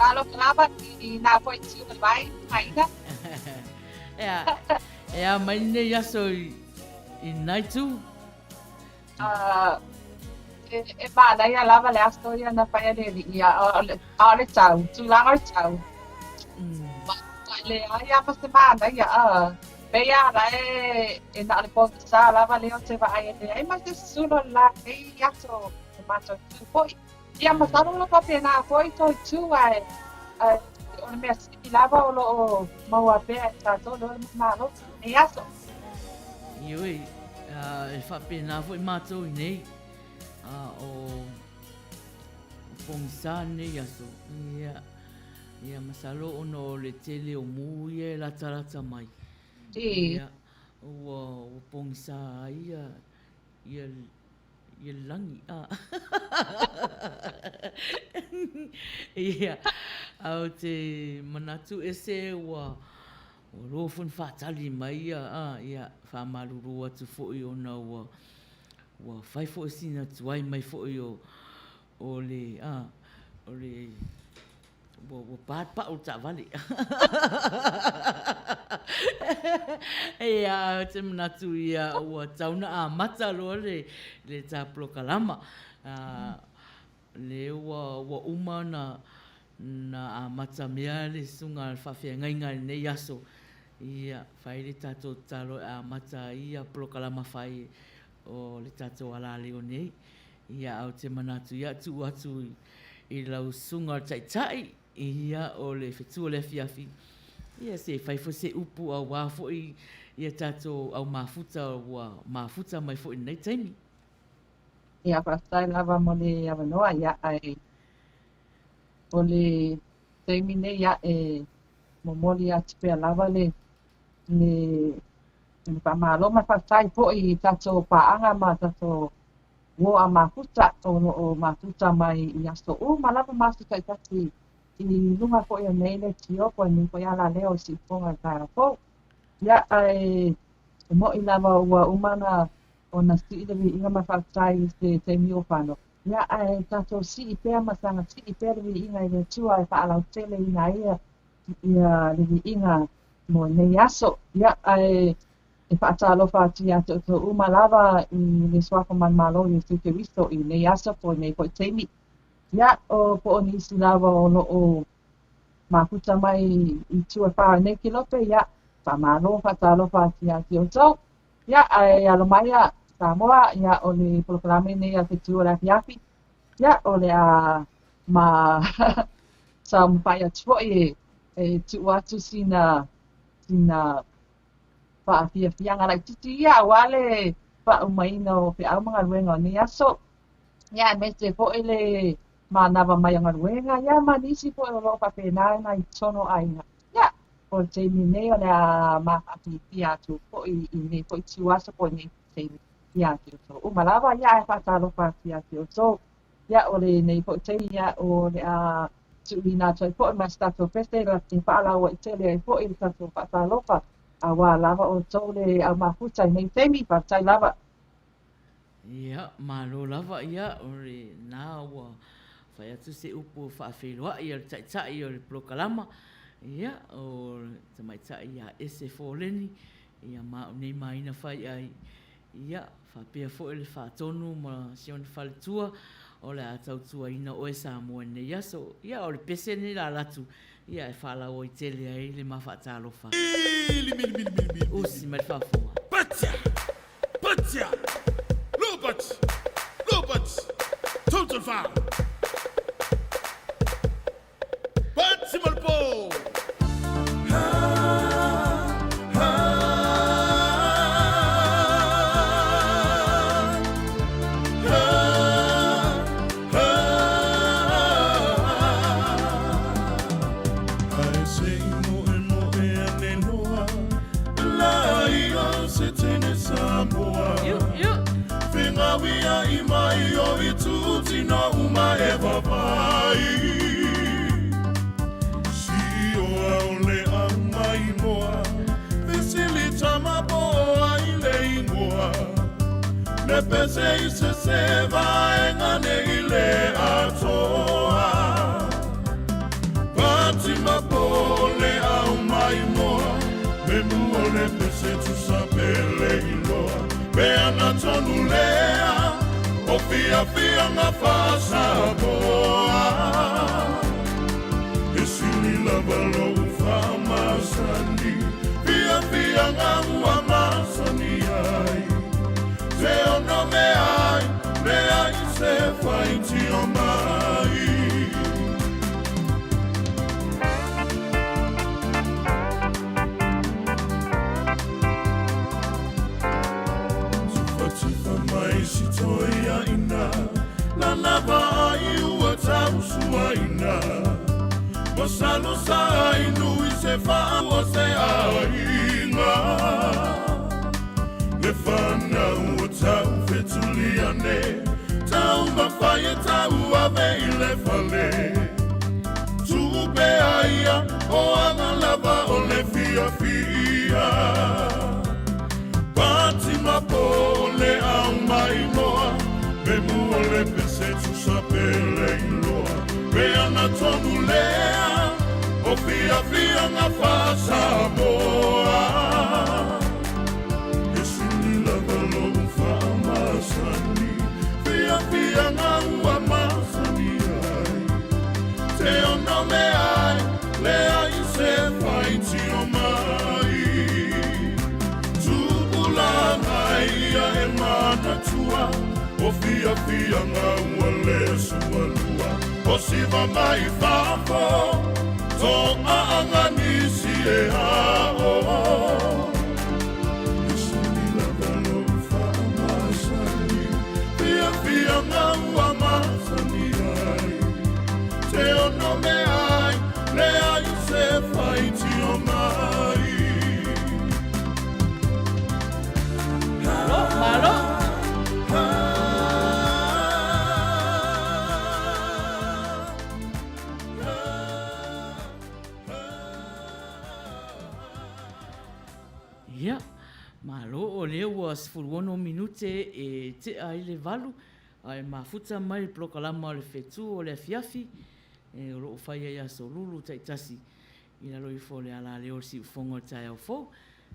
Kalau kenapa na-avoid siya ba? Maina? Maina yaso inaitu. Bana ya lava le astoria na Faiai ya ole chau, tulang ole chau. Le ya pas bana ya Beya la na le po sa lava le se va ai le mas de sulo la ya so macho po. Ya masaro la pa na foi to tu ai on me lava o mau a pe ta to lo ma lo ya so. Ioi, fa pena foi macho nei. O pongsane yaso. Ia masalo ono le tele o muie la tarata mai. Ia o pongsa ia langi ia au te manatu ese o rofun fatali mai ia fa maluru atu fo i ona o fai fo sina tuai mai fo i o le Wo pa o ta vale. Ia te manatu ia ua tauna a mata loa le ta plokalama. Le ua uma na a mata mea le sunga al whawhia ngainga nei aso. Ia whai le tato talo a mata ia plokalama whai o le tato ala leo nei. Ia au te manatu ia tu atu i lau sunga tai ia o le Fetu o le Afiafi. Ia se whai fo se upu au wafo ia tato au mafuta mai fo i nei taimi. Ia pasai lava mo le avanoa ia ai o le taimi nei ia momoli a tipe lava le whamaloma pasai po i tato paanga ma tato wo a mafuta o mafuta mai i aso malapa mafuta i tati i lunga po i nei le tiopo ni po ia la leo si ponga ka po ia ai mo i lava ua umana o na si i inga mawhautai se te mio whano. Ia ai tato si i pēr masanga si i pēr vi inga i le tua e whaalau tele ina ia le inga mo nei aso. Ia ai e whaatalofa ati ato to umalava i le swako man malo i te wisto i nei aso po nei po teimi. Ia o po o nisi lava o no o makuta mai i tua whaa nei kilope ia whamalo whaatalofa ati ati o tau. Ia ai alomaya Samoa, ia o le polokalame nei a Fetu o le Afiafi. Ia o le a sa mawhai atu e tu atu sina whaafiafianga lai tutu ia wale whaumaina o pe au mga ruenga o ni aso. Ia me te po le manawa mai o ruenga, ia manisi po e lo whapena na i tono aina. Ia o te nei o le a mawhaafiafi atu po i nei po i tu aso po nei te ia te o malava ia e whaatalo whaafi ati o so. Ia o le nei po te ia o le a tuina toi po i mastato peste la te whaala o i te le po i tato whaatalo wha a wā lava o so le au mafuta nei temi whaatai lava. Ia, malo lava ia o le nā ua whai atu se upu whaawhiroa ia le tai o le plokalama. Ia o te mai tai ia ese Foleni ia mao nei Maina Faiai. Ia, whapea fo le whaatonu ma sione whaletua o le atau tua ina o e Samoa nei aso. Ia o le pese ni la latu. Ia e whala o i tele ai le mawhaatalofa. Usi mai whafoa. Patia! Lobat! Total foul! Patia malpo! Wia imai o i tuti no uma e wapai Si o aole a mai moa Visili tama boa i le ingoa Ne pese i se seva e ngane i le atoa Pati ma pole au mai moa Me mua le pese tu sapele i loa Beana tonu lea, o fia ngā whasa boa. E sili lava lou whamasani, fia ngā ua masani ai. Te ono me ai se whaiti o mai. Si toia ina, la lava ai ua tau sua ina. Masalo sa inu i se wha o se ainga. Le whana ua tau fetuliane, tau mawhai e tau ave i le whale. Tupe aia o anga lava o le fia. Pati mapole au mai moa, me mua le pese tu sapele i loa, me ana tonu lea. Afiafi nga Samoa. Esini lava lo whamasani. Afiafi nga wamasani ai. Te ono me ai, le ai se whaiti o mai. Tupulanga ia e mana tua. Afiafi nga wale sualua. O siva mai whafo. So aanganisi e hao. Isini lava lo whaamasani. Fia ngā wamasani ai. Te ono me ai, le ai se whaiti o mai. Malo. Ia, malo o leo ua 10 minute e te ai le valu, ai mafuta mai plokalama o le Fetu o le Afiafi, e o loo Faiai aso lulu taitasi, ina loi fo le ala leo si ufongo tai au fo.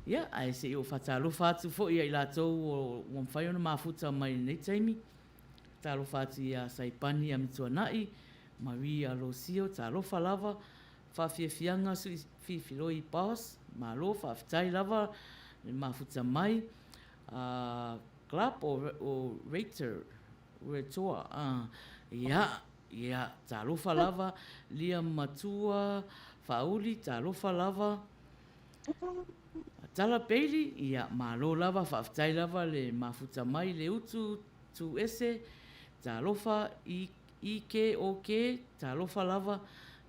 Ia, ai se o fatalofa atu fo ia i latou o wamwhai ona mafuta mai nei taimi, talofa atu ia saipani a mituanai, mawi a lo sio, talofa lava, whawhiawhianga su whiwhiroi pawas, malo, whawhitai lava, mafuta mai, club o rater, retoa, ia, talofa lava, lia matua, whauli, talofa lava, tala peili, ia, malo lava, whawhitai lava, le mafuta mai, le utu, tu ese, talofa, ike o ke, talofa lava,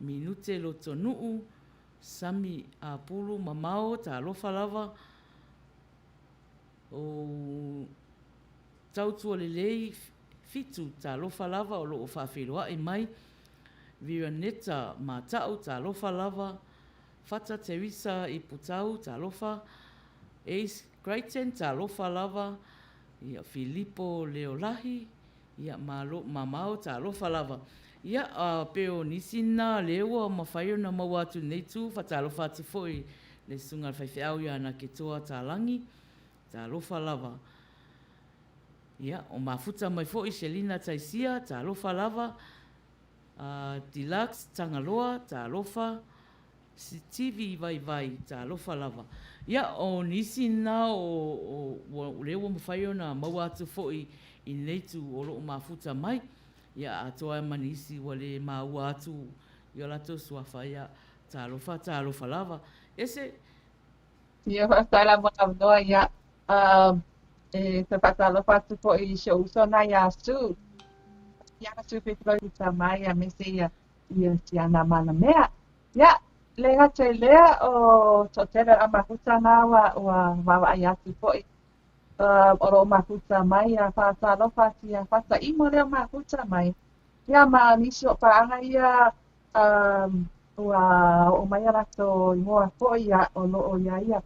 minute lo tonuu, sami a pulu mamao, talofa lava, o tautua lelei fitu talofa lava o loo whawhiroa e mai, Viraneta matau talofa lava, Fata Teresa i putau talofa, Ace Crichton talofa lava, ia Filippo Leolahi, ia mamao talofa lava. Ia peo nisina lewa mawhaio na mawatu neitu, fatalofa atu foi le sunga whaiwheau ia na ketoa talangi, talofa lava. Ia, o mafuta mai foi Selina Taisia, talofa lava, Deluxe Tangaloa, talofa, TV vai, talofa lava. Ia, o nisina o lewa mawhaio na mawatu foi i neitu o loo mafuta mai, ia atoa manisi wale maua atu i olato suafaya talofa lava. Ese? Ia whaatala mwana mnoa ia te whaatalofa atu po i shouso na ia su. Ia su petroi ta mai a mese ia siana mana mea. Ia, lea te lea o totera a mahuta na wa ai atu po i. Oro makuta mai a whaatalofa tia whata imo leo makuta mai. Ia ma nisi o paanga ia o mai arato i moa po ia o loo ia.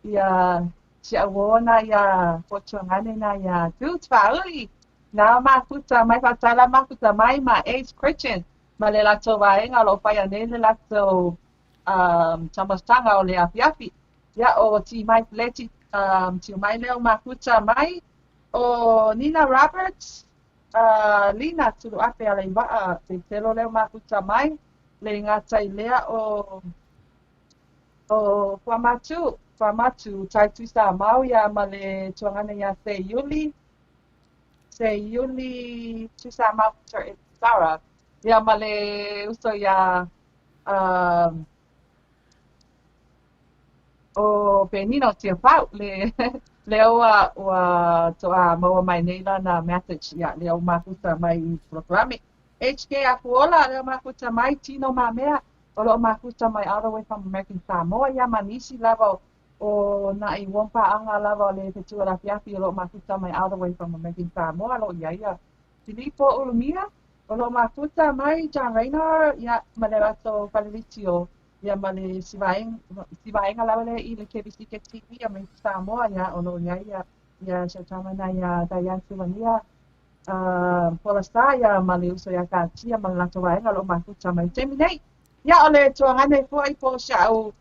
Ia si awona ia pochongane na ia dudes whaui. Nā makuta mai whatala makuta mai ma Ace Christian. Ma le lato waenga lo whaiane le lato tamastanga o le Afiafi. Ia o ti mai pleti ti mai leo makuta mai o Nina Roberts Lina tulu ape ale waa te telo leo makuta mai le ngata lea o Kwamatu taitu sa mau ya ma le tuangana ya se Yuli tu sa mau ter Sarah ya ma le uso ya o penino tia pau le leo wa toa mo mai neila na message ya leo makuta mai programi HK akuola leo makuta mai tino mamea o lo makuta mai all the way from American Samoa ya manisi lava o na I wompa anga lava le te tua Afiafi o lo makuta mai all the way from American Samoa lo ya Filippo Ulumia o lo makuta mai John Raynor ya malerato Valericio ya male sivaenga lava le I le KBC TV ya mai Samoa ya o lo ya shatama na ya Diane Silvania Polasta ya male uso ya katia malerato vaenga lo makuta mai Gemini Ia o le tuangane foi po sha'u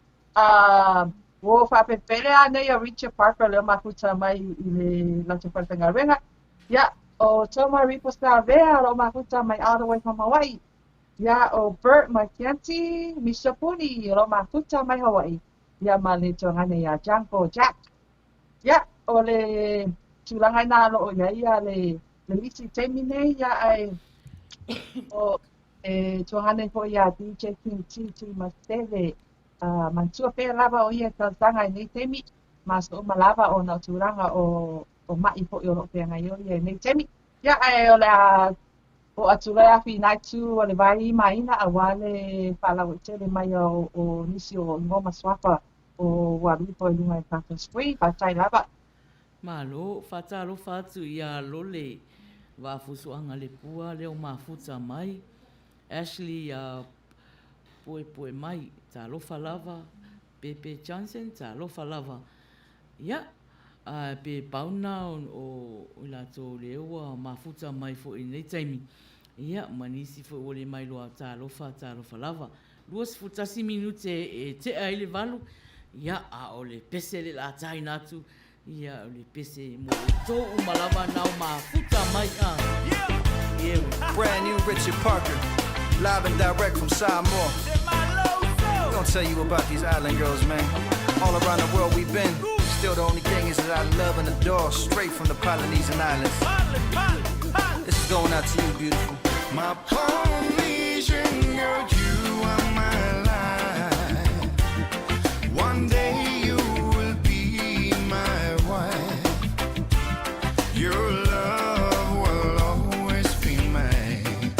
wo whapepere anei a Richard Parker leo mafuta mai I le Lati Whatangarenga. Ia o Toma Ripo sa vea lo mafuta mai all the way from Hawaii. Ia o Bert Mackenzie Misapuni lo mafuta mai Hawaii. Ia ma le tuangane ia Janko Jack. Ia o le tulangai na lo o ia le isi temine ia ai o tuangane po ia DJ King Titi Masteve mansua pe lava o ia tanga nei temi mas o malava o na turanga o mai po yo pe ngai o ia nei temi ia ai o la o atula fi naitu o le vai Maina a wale pala o tele mai o nisi o ngoma swapa o wali po lunga e Papa Spring pa tai lava Malo, fatalo fatu ia lole wa fusuanga le pua leo mafuta mai. Ashley poe mai ta lofa lava. Pepe Johnson ta lofa lava. Ia pe pauna o la to leo mafuta mai fo nei taimi. Ia manisi fo ole mai loa ta lofa lava. 2 minute e te ai le valu. Ia a ole pese le la tai natu. Ia o le pese mo to malava nau mafuta mai Yeah. Brand new Richard Parker, live and direct from Samoa. We're gonna tell you about these island girls, man. All around the world we've been. Still the only thing is that I love and adore straight from the Polynesian islands. This is going out to you, beautiful. My Polynesian girl, you are my life. One day you will be my wife. Your love will always be mine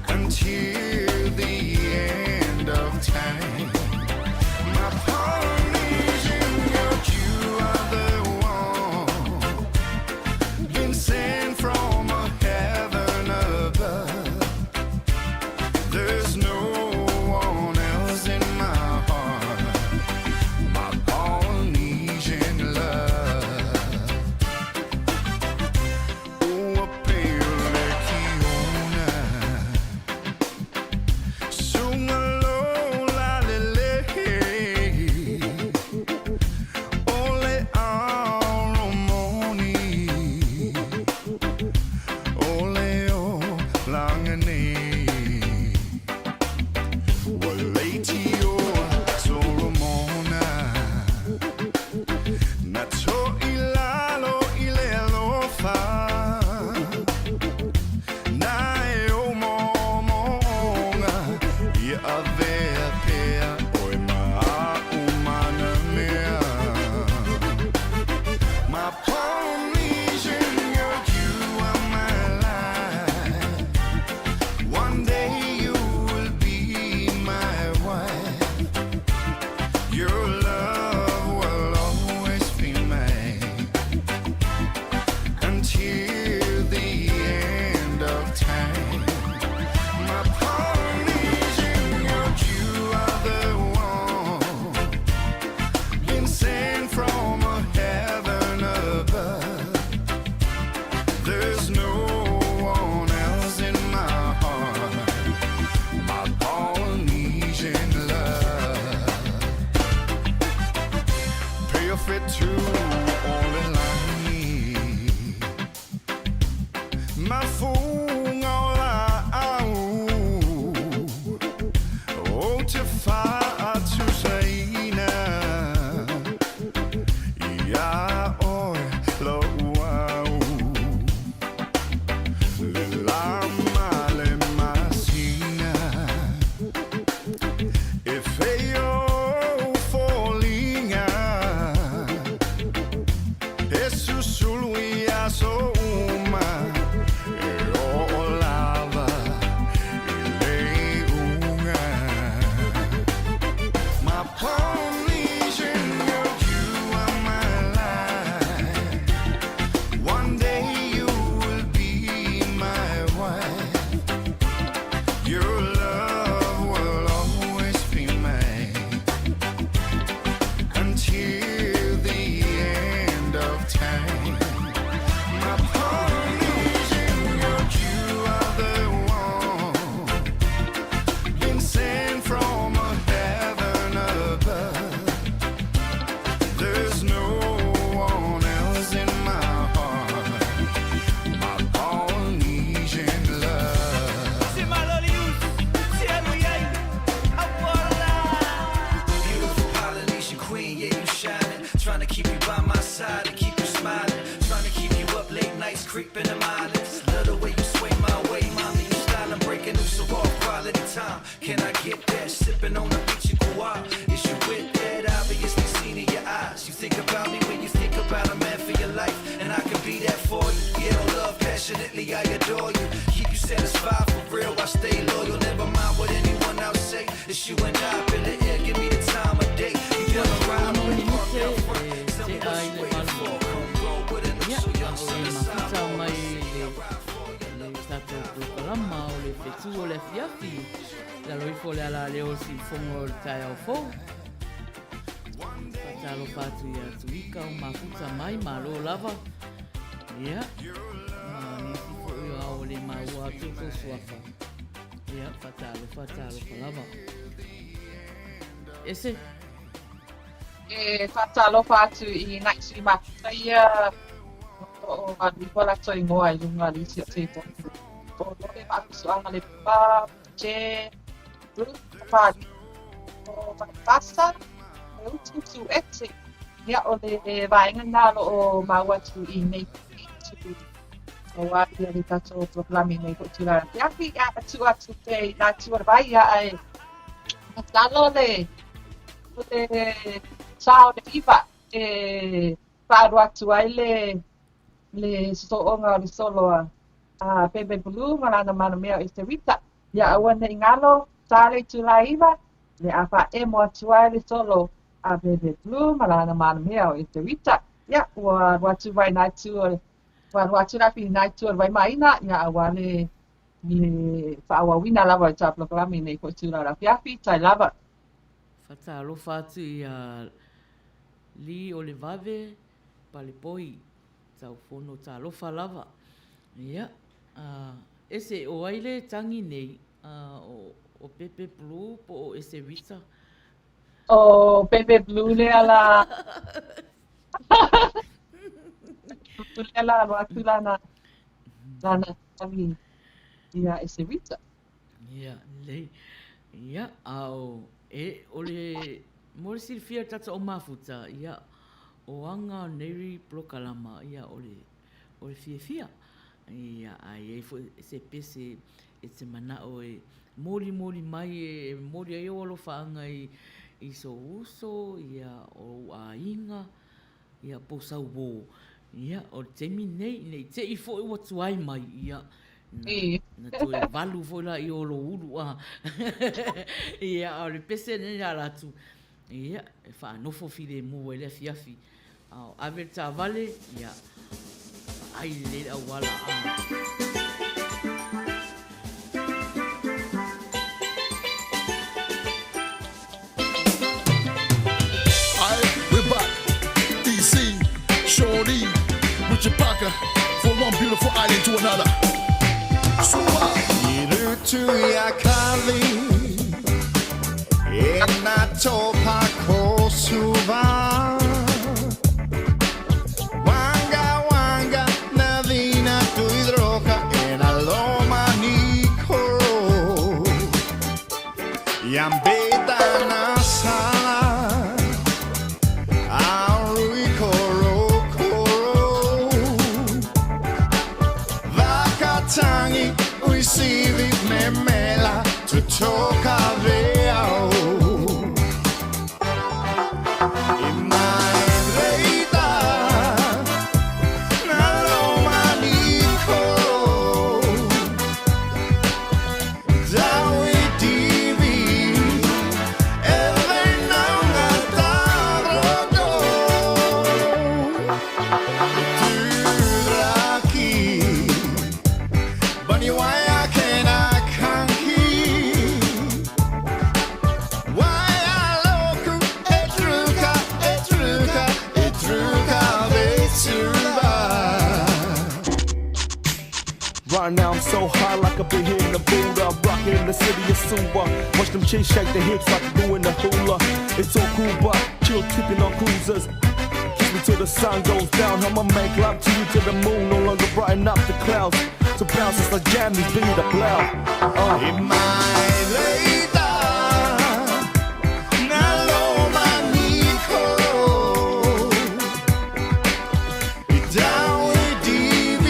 until the end of time. My Polynesian girl, you are the one been sent from a heaven above. There's no one else in my heart. My Polynesian love. Oh, a pale Kiona. Sungalola lele. Ole aromoni. Ole o langane. Walatio Solomona. Nato ilalo ilelofa. Nae o momonga. Ia avea pea oi maa umana mea. My Polynesian girl, you are my life. One day you will be my wife. Your love will always be mine until the end of time. My Polynesian girl, you are the one been sent from a heaven above. There's no one else in my heart. My Polynesian love. Pay a Fetu all in line. My fool all out. Oh, to far to Saina. Yeah, oh, lo wow. Le lama le masina. If yo falling Jesus suluia so uma. O lava ileunga. My Polynesian girl, you are my life. One day you will be my wife. Your love will always be mine until the end of time. My creeping in my eyelids. Love the way you sway my way, mommy. You style and breaking new so off quality time. Can I get that? Sipping on the beach, you go out. Is you with that? Obviously seen in your eyes. You think about me when you think about a man for your life, and I can be that for you. Yeah, I love passionately, I adore you. Keep you satisfied for real, I stay loyal. Never mind what anyone else say. It's you and I up in the air, give me the time of day. You wanna ride on the park out front. Tell me what you waiting for. Come roll with a new so young son of Tato programa o le Fetu o le Afiafi. La loi fo le ala leo si fongo le tai au fo. Patalo patu ia tuika o mafuta mai malo lava. Ia. Ni si fo ia o le maua tuko suafa. Ia, patalo lava. Ese. Fatalo patu I naisi mata ia o ali pola toi moa I lunga li si te to. O le pakusuanga le pa che pa o pasa e utu etse ia o le vainga na o maua tu I nei tu o wa ia li tato proklami nei ko tira ia ki a tu atu te na tu vai ia ai talo le sao de viva paro atu ai le soonga le solo a Pepe Blue malana Manuia Esterita ya awana ingalo sale tulaiva le apa emo atu ai le solo a Pepe Blue malana Manuia Esterita ya wa watu vai na tu wa watu na fi na tu vai Maina ya awale le wina lava taplo klami nei ko tula la Afiafi tai lava Fatalo fatu ia li o le vave palipoi tau fono talofa lava. Ia. Ese o aile tangi nei o Pepe Blue po o ese vita. O Pepe Blue le ala. Le ala watu lana tangi ia ese vita. Ia, lei. Ia, au ole morisi fia tata o mafuta ia o anga neri prokalama ia ole fia ia ai fo se pese etse mana o moli mai moli ai o lo fanga I so uso ia o ainga ia po saubo ia o temi nei te I fo o tuai mai ia na tu valu foi la I o lo ulu ia o le pese nei ala tu ia e fa no fo file mo ele Afiafi au averta vale ia ai le awala We're back, DC, Shorty, Richard Parker, from one beautiful island to another. Irutu yakali Enatopa kosuva Wanga navina tuidroka Enaloma nikoro Yambeta nasala Aurui koro Vakatangi uisivi memela Tutoka veao Right now I'm so high like I've been hitting the Buddha. I'm rocking in the city of Suba. Watch them chicks shake their hips like they're doing the hula. It's all cool but chill tipping on cruisers. Kiss me till the sun goes down. I'ma make love to you till the moon no longer brighten up the clouds. So bounce as I jam these beat up loud. In my leida Naloma Nico Down with DV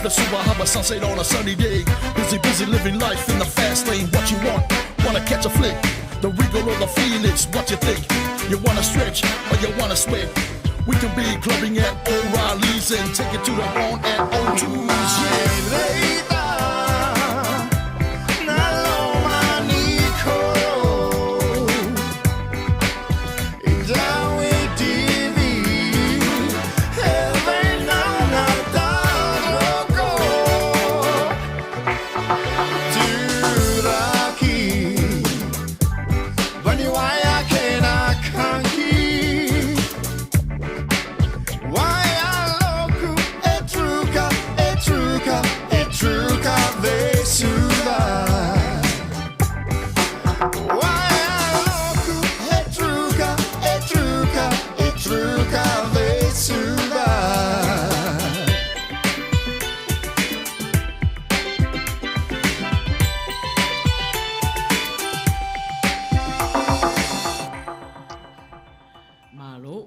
the Subahaba sunset on a sunny day. Busy living life in the fast lane. What you want? Wanna catch a flick? The Regal or the Phoenix? What you think? You wanna stretch or you wanna sweat? We can be clubbing at O'Reilly's and take it to the bone at O2's.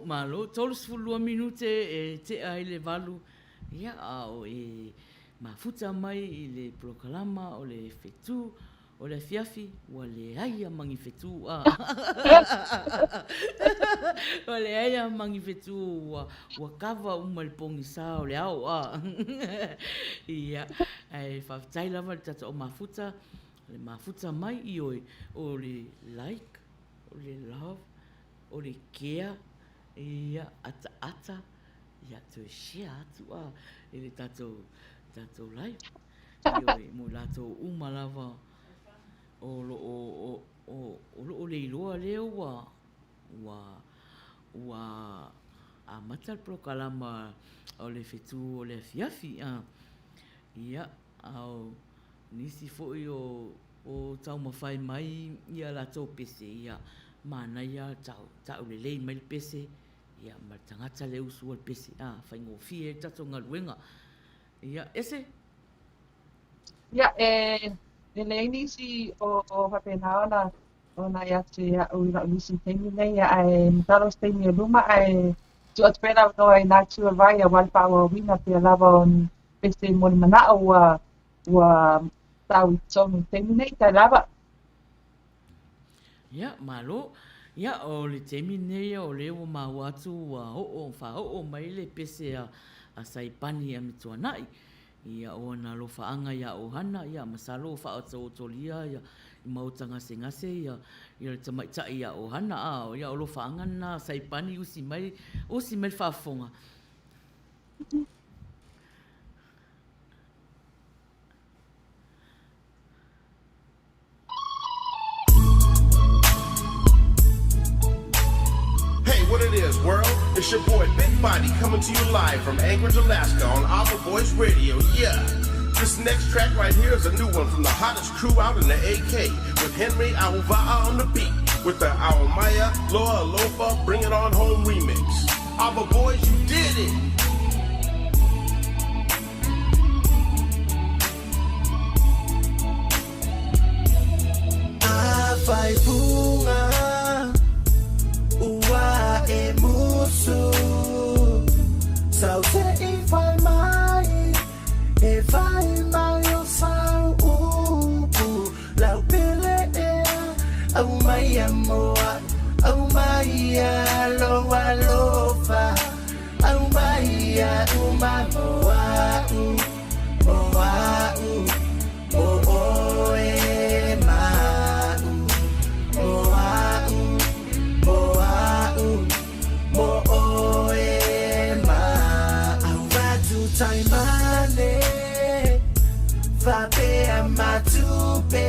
Malo, tolus fulua minute e te ai le valu. Ia o e mafuta mai i le prokalama o le Fetu, o le Afiafi, o le aia mangi Fetu. O le aia mangi Fetu, o kava uma le pongi sa o le au. Ia, e whaftai lava le tata o mafuta mai i o le like, o le love, o le care, ia ata ia tu share atu e le tatou live ia mo latou uma lava o le iloa leo wa a matal prokalama o le Fetu o le Afiafi ia au nisi foi o tau mawhai mai ia latou pese ia Manuia tau le lei mai pese ia ma tangata le usu al pese whaingo fie tato ngaluenga ia ese ia le nisi o hapena ona ia te au ila nisi tengi nei ai mtaros tengi luma ai tu atpera no ai na tu vai a wal pawa wina pe lava on pese mon mana wa tau tsong tengi nei ta lava. Ia, malo. Ia, o le temi nei o le o mawatu wa o mai le pese a saipani a mituanai. Ia o na lo faanga ia o hana, ia masalo fa o tolia, ia i mautanga ngase ia le tamaita ia o hana ia o lo faanga na saipani usi mai fafonga. What it is, world? It's your boy Big Body coming to you live from Anchorage, Alaska on Our Voice Radio. Yeah. This next track right here is a new one from the hottest crew out in the AK with Henry Auva'a on the beat with the Aomaya Loa Alofa Bring It On Home remix. Our Boys, you did it. Vai bunga ua e musu sau te I vai mai o sau upu lau pele e au mai a moa au mai a loa lofa au mai a uma moa o e ma Taimane Vape amatupe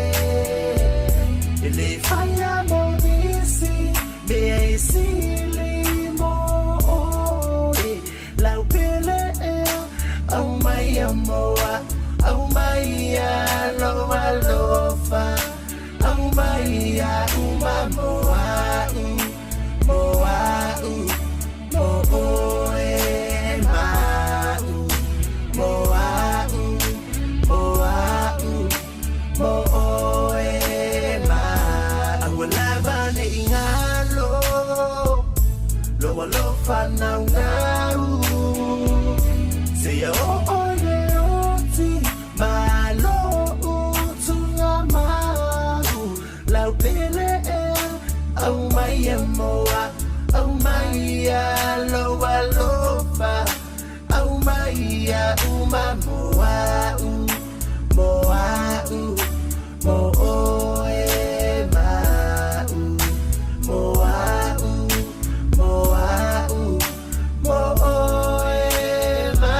Ele faya monisi Be silimo Lau pele Au mai moa Au mai loa lofa Au mai uma moa Moa Ingalo Maia moa, oh Maia loa lofa, oh Maia uma moa, moa, moa e ma, moa, moa, moa e ma.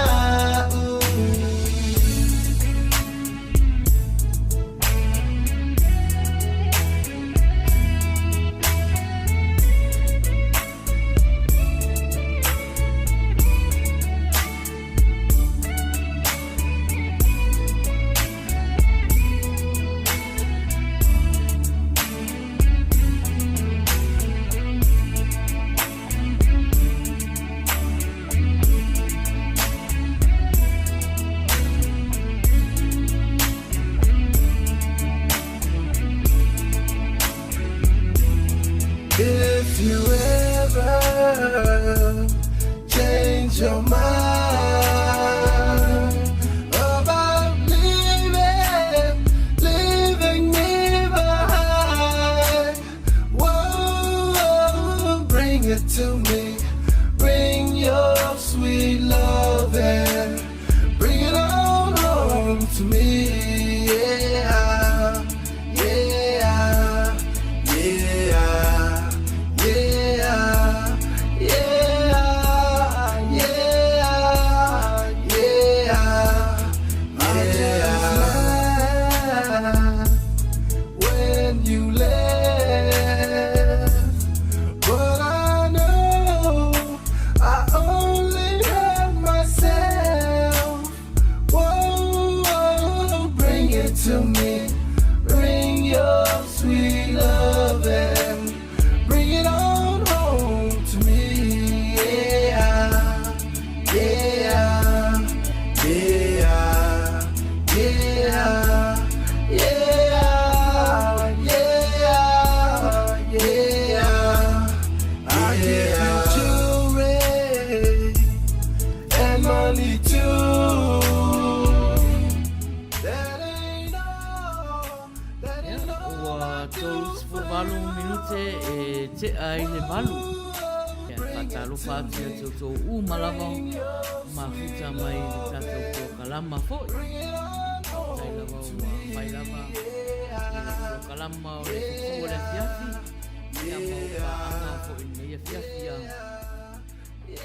If you ever change your mind about leaving me behind, whoa, bring it to me. Bring your sweet love and bring it on home to me. Yeah, yeah, yeah. Yeah, yeah, yeah, yeah. When you left, but I know I only have myself. Whoa, bring it to me. Bring your sweet love and bring it on home to me. Yeah, yeah, yeah, yeah, yeah, yeah, yeah. I give you jewelry and money too. That ain't all. That ain't all. Ua tolu sifuvalu minute e te ai le malu. Ia whatalo whātia tau malava mahuta mai le tātou ko kalama fōi. Tai lava ua whai lava ko kalama o le fufu o le Afiafi. Ia mau whaanga fōi nei Afiafi a.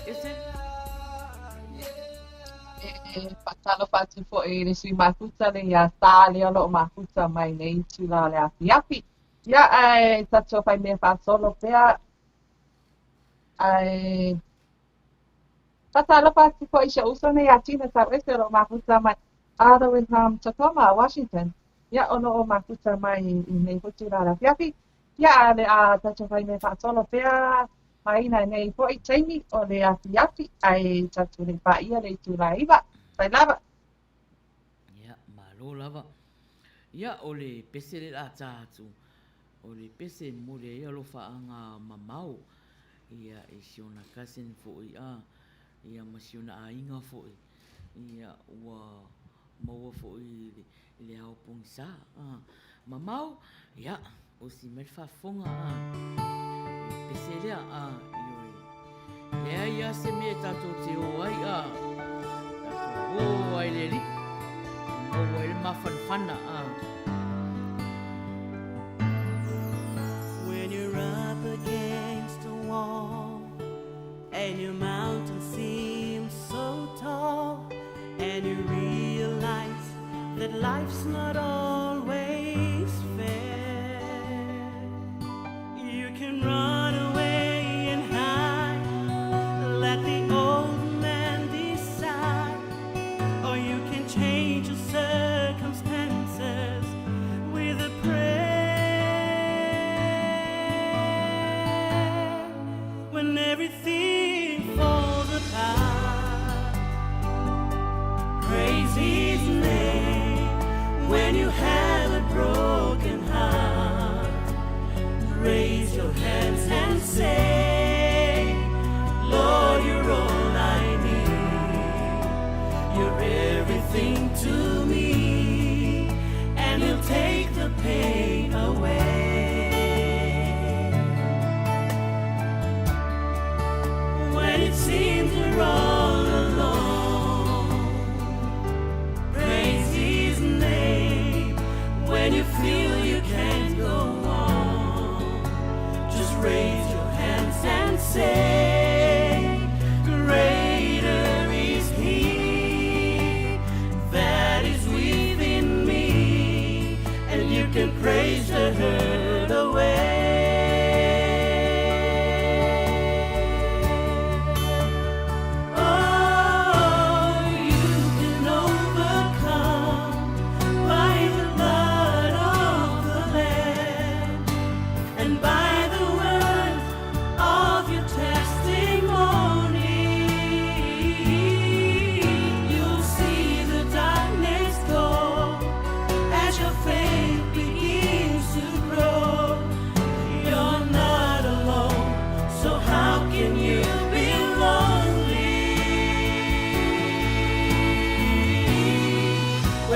Ese? Patalo pati po le sui makuta le ia tā le olo o makuta mai nei tula le Afiafi. Ia ai tato fai me whāsolo pea ai patalo pati po i se uso nei atina sa ese olo makuta mai all the way from Tacoma, Washington. Ia ono o makuta mai i nei tula le Afiafi. Ia le a tato fai me whāsolo pea Maina nei po i taimi o le Afiafi ai tatu le paia le tula iwa. Sai lava. Ia, malo lava. Ia, o le pese le la tātu. O le pese mo le ia lo whaanga mamau. Ia, e siona kasen fo i a. Ia, ma siona a inga fo i. Ia, ua maua fo i le au pong sa. Mamau, ia, o si merfa fonga a. Pese lea a, ioi. Lea ia se me tātou te o ai a. Oh, ai le li. Oh, ai le mawhanwhana a. When you're up against a wall and your mountain seems so tall and you realize that life's not always fair, you can run away and hide, let the old man decide, or you can change your circumstances with a prayer. When everything falls apart, praise His name. When you have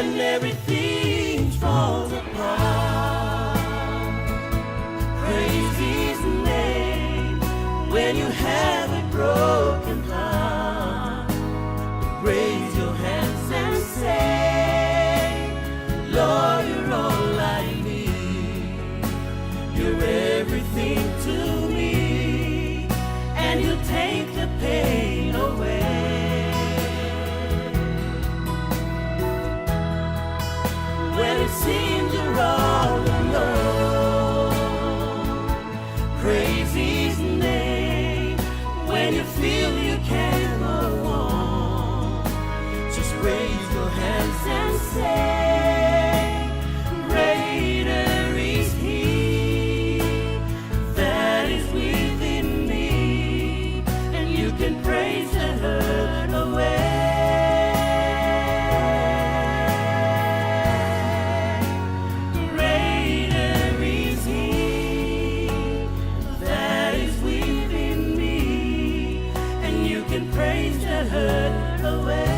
when everything falls apart. Praise His name when you have a broken heart. Raise your hands and say, Lord, you're all I need. You're everything to me, and you take the pain away. When it seems you're all alone, praise His name. When you feel you can't go on, just raise your hands and say, greater is He that is within me, and you can praise the hurt away. Greater is He that is within me, and you can praise the hurt away.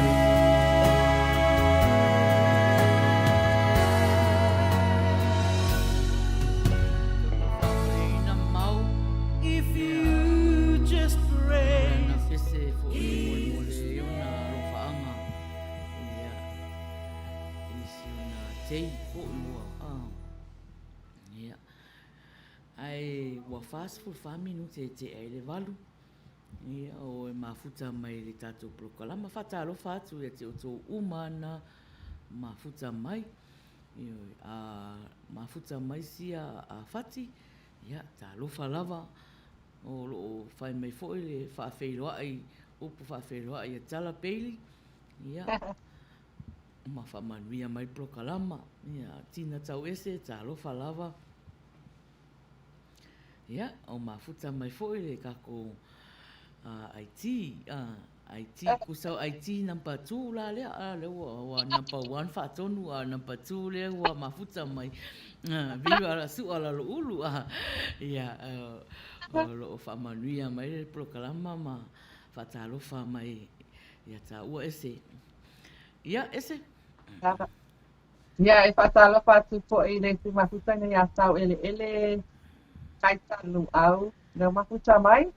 Ina mau. If you just praise Na pese fo i mole ona rofaanga. Ia. Isi ona tei fo i mua. Ia. Ai wa fast food faminu te ai le valu. Ia o e mafuta mai le tatou prokalama fatalofa atu ia te o tou umana mafuta mai. Ia mafuta mai sia a fati. Ia talofa lava o lo fai mai foi le faafeiloai upu faafeiloai ia tala peili. Ia ma fa Manuia mai prokalama. Ia tina tau ese talofa lava. Ia o mafuta mai foi le kako IT, IT, kusau IT number 2 la le wa number 1 fatonu number 2 le wa mafuta mai viu ala su ala lo ulu ia lo fa Manuia mai le prokalama ma fatalofa mai ia ta ua ese ia ese Ia, e whatalofa atu po i le tu mafuta ni a tau ele kaitalu au. Nau mafuta mai.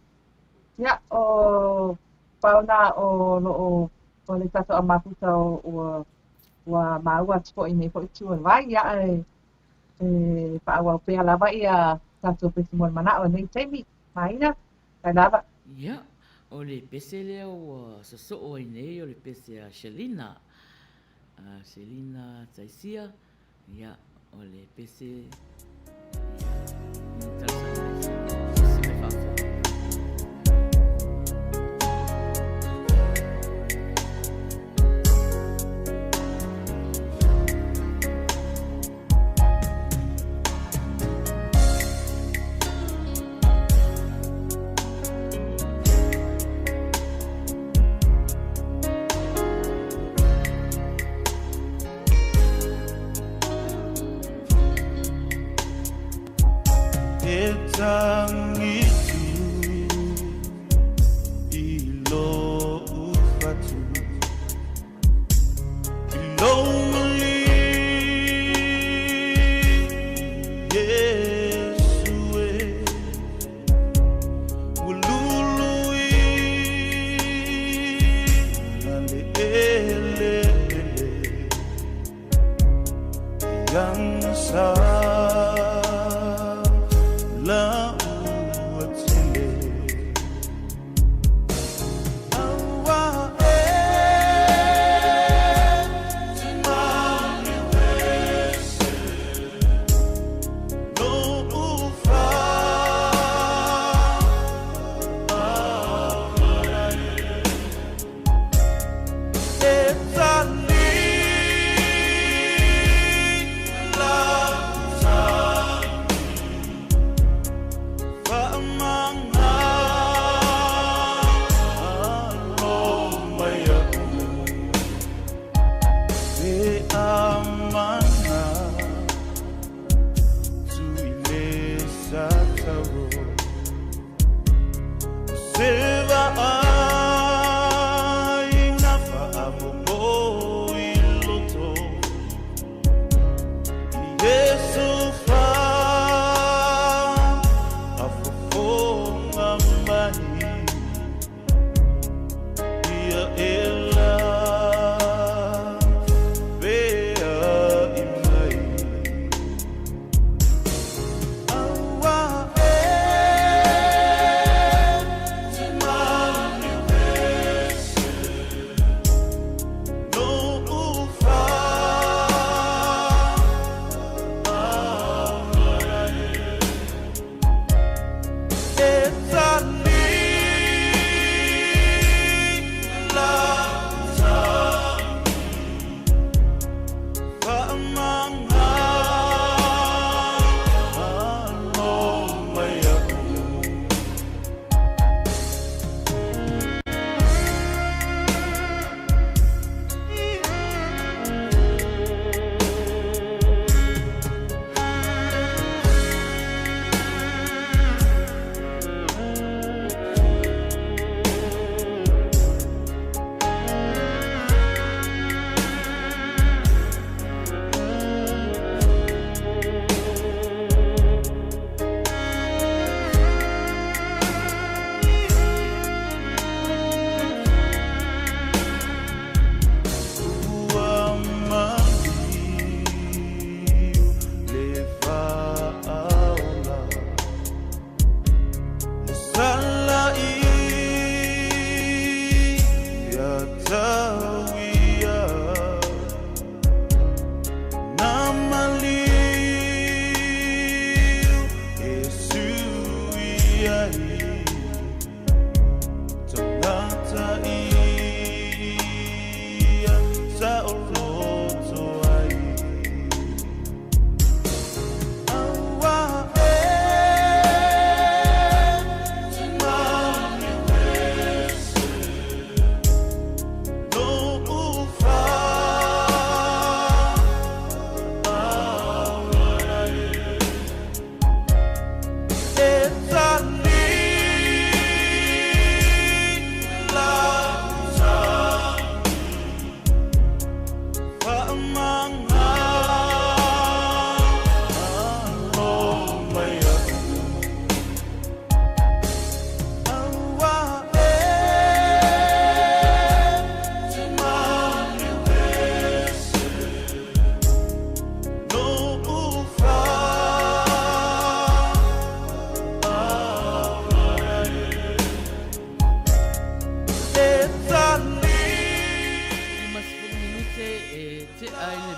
Ia, o pauna o le tato a mafuta o maua tupo i nei po i tuan vai. Ia, e paawa pea lava ia tato pesi mon mana o nei teimi. Maina, kai lava. ia o le pese le o soso o nei o le pese a Selina Taisia ia o le pese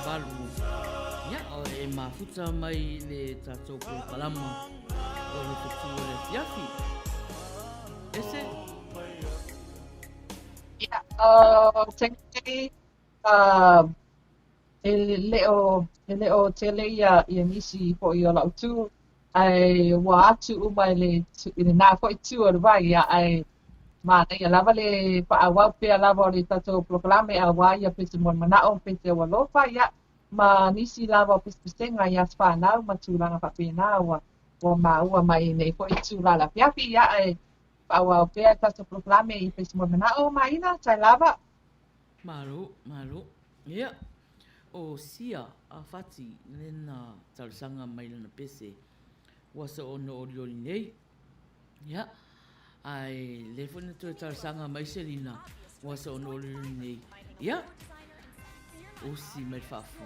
balu. Ya, o e mafuta mai le tatou kalama. O le Fetu o le Afiafi. Ese? Ia, teki, e leo tele ia nisi po i o lau tu, ai wa atu umai le nā po i tu o le vai ia ai mana ia lava le pa awau pea lava o le tatou proklame a wa ia pese mon manao pese wa lofa ia ma nisi lava o pese pesenga ia spanau ma tūlanga papena wa maua mai nei po i tu la piapi ia ai pa awau pea tatou proklame i pese mon manao Maina tai lava. Malu. Ia. O sia a fati lena talusanga mai lana pese. Wasa ono oriori nei. Ia. Ai le fona tu talusanga mai selina. Wasa ono oriori nei. Ia. O si mai fafu.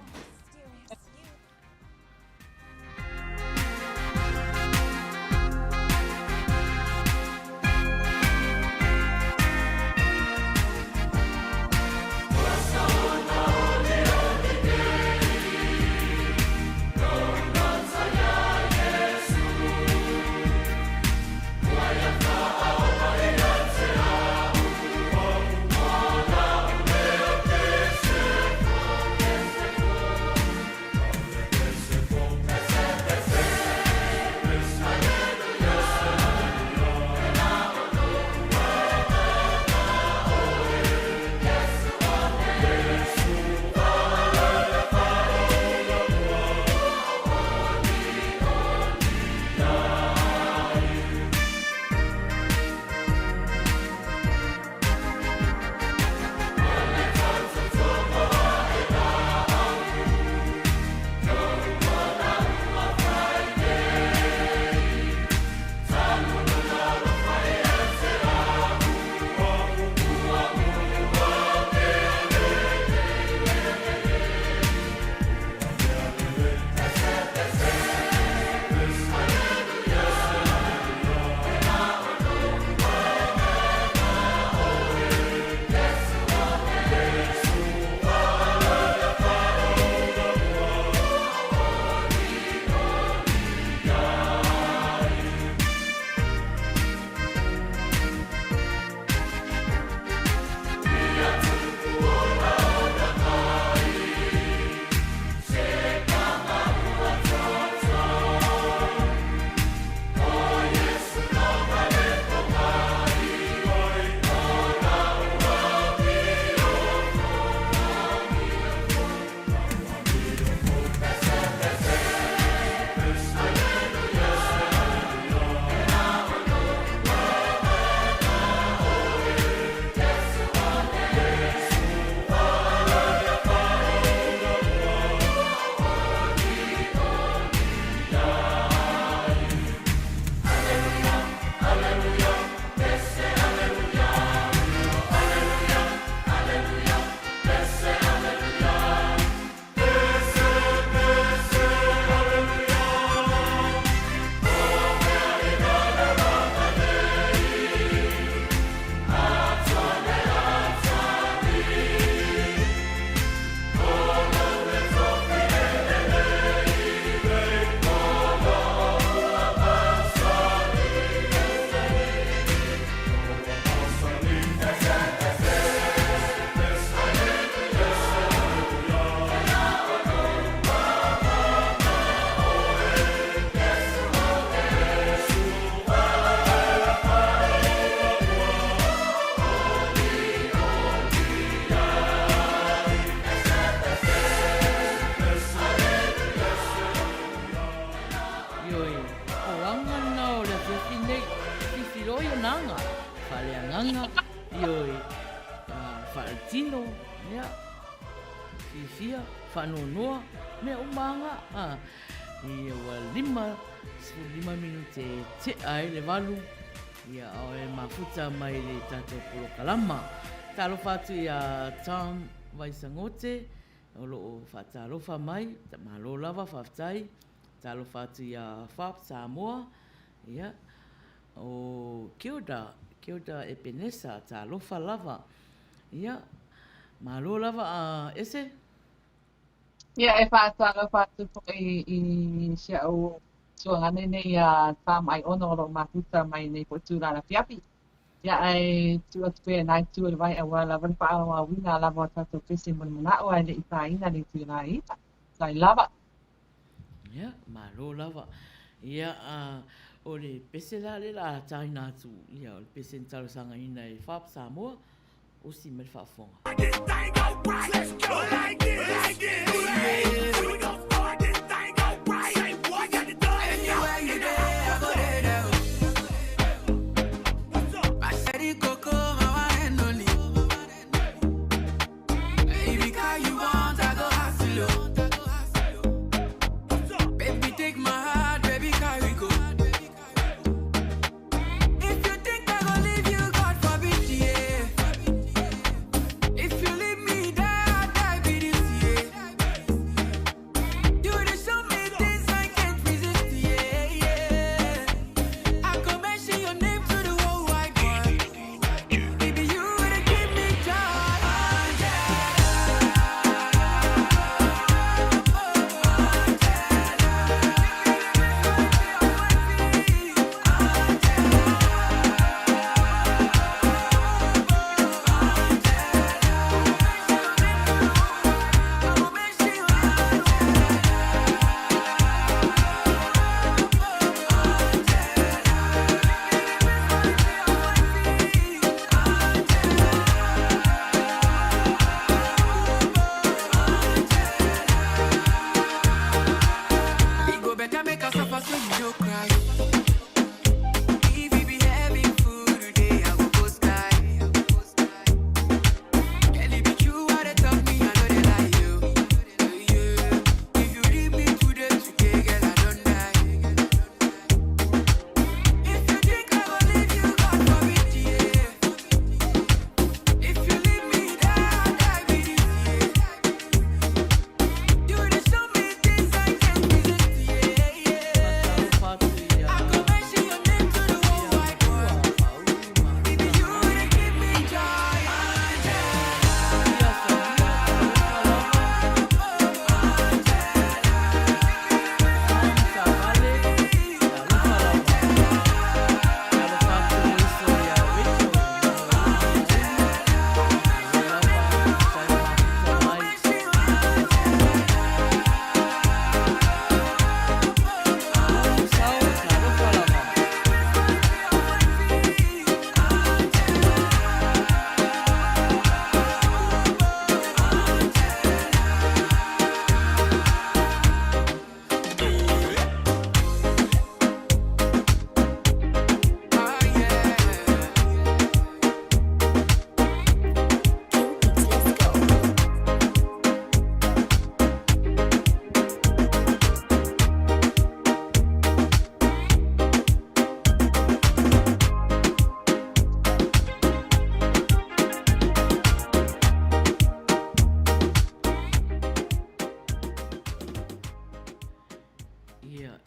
Tino, ya, fifia, whanonoa, me umanga, ia wa 5 minute te ai le walu, ia o e mafuta mai le tato polo kalama. Talo fatu ia tam waisangote, o loo whatalofa mai, ta malo lava whaftai, talo fatu ia whap Samoa, ia, o Kilda e penesa, talofa lava, ia, malo lava ese? Ia e whātara whātu po i sia o suangane nei a tā mai ono o mahuta mai nei po tūrana Afiafi. Ia ai tua tupe nai tua le vai a wala van pa a wina lava tātou pese mana o ai le i tāina le tūrana i ta. Sai lava. Ia, malo lava. Ia, o le pese la le la taina atu. Ia, o le pese ntalo sanga ina e whap Samoa. O si me le whafonga.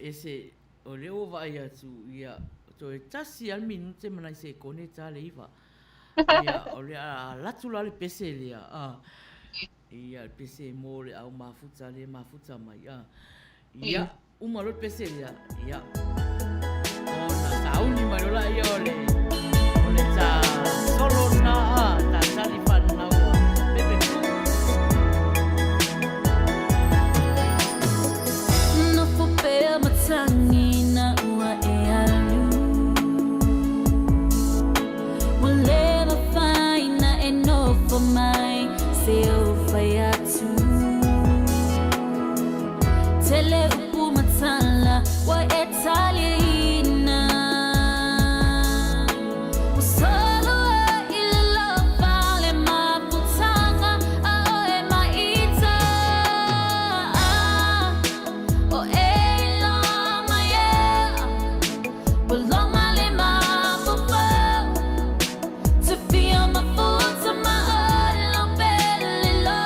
ese o leo vai atu ia to e tasi al min te mana se kone ta le iwa ia o le latu la le pese le ia le pese mo le au mafuta mai ia uma lo pese le ia ona tauni mai lo la ia o le ta solo na ta sali fan na pepe no fo pe matangina ua e alu will never find enough for my self tu tele upu matala wa etalina solo il vale ma putanga e maita o e la maya belong my ma papa to be on my foot to my belly low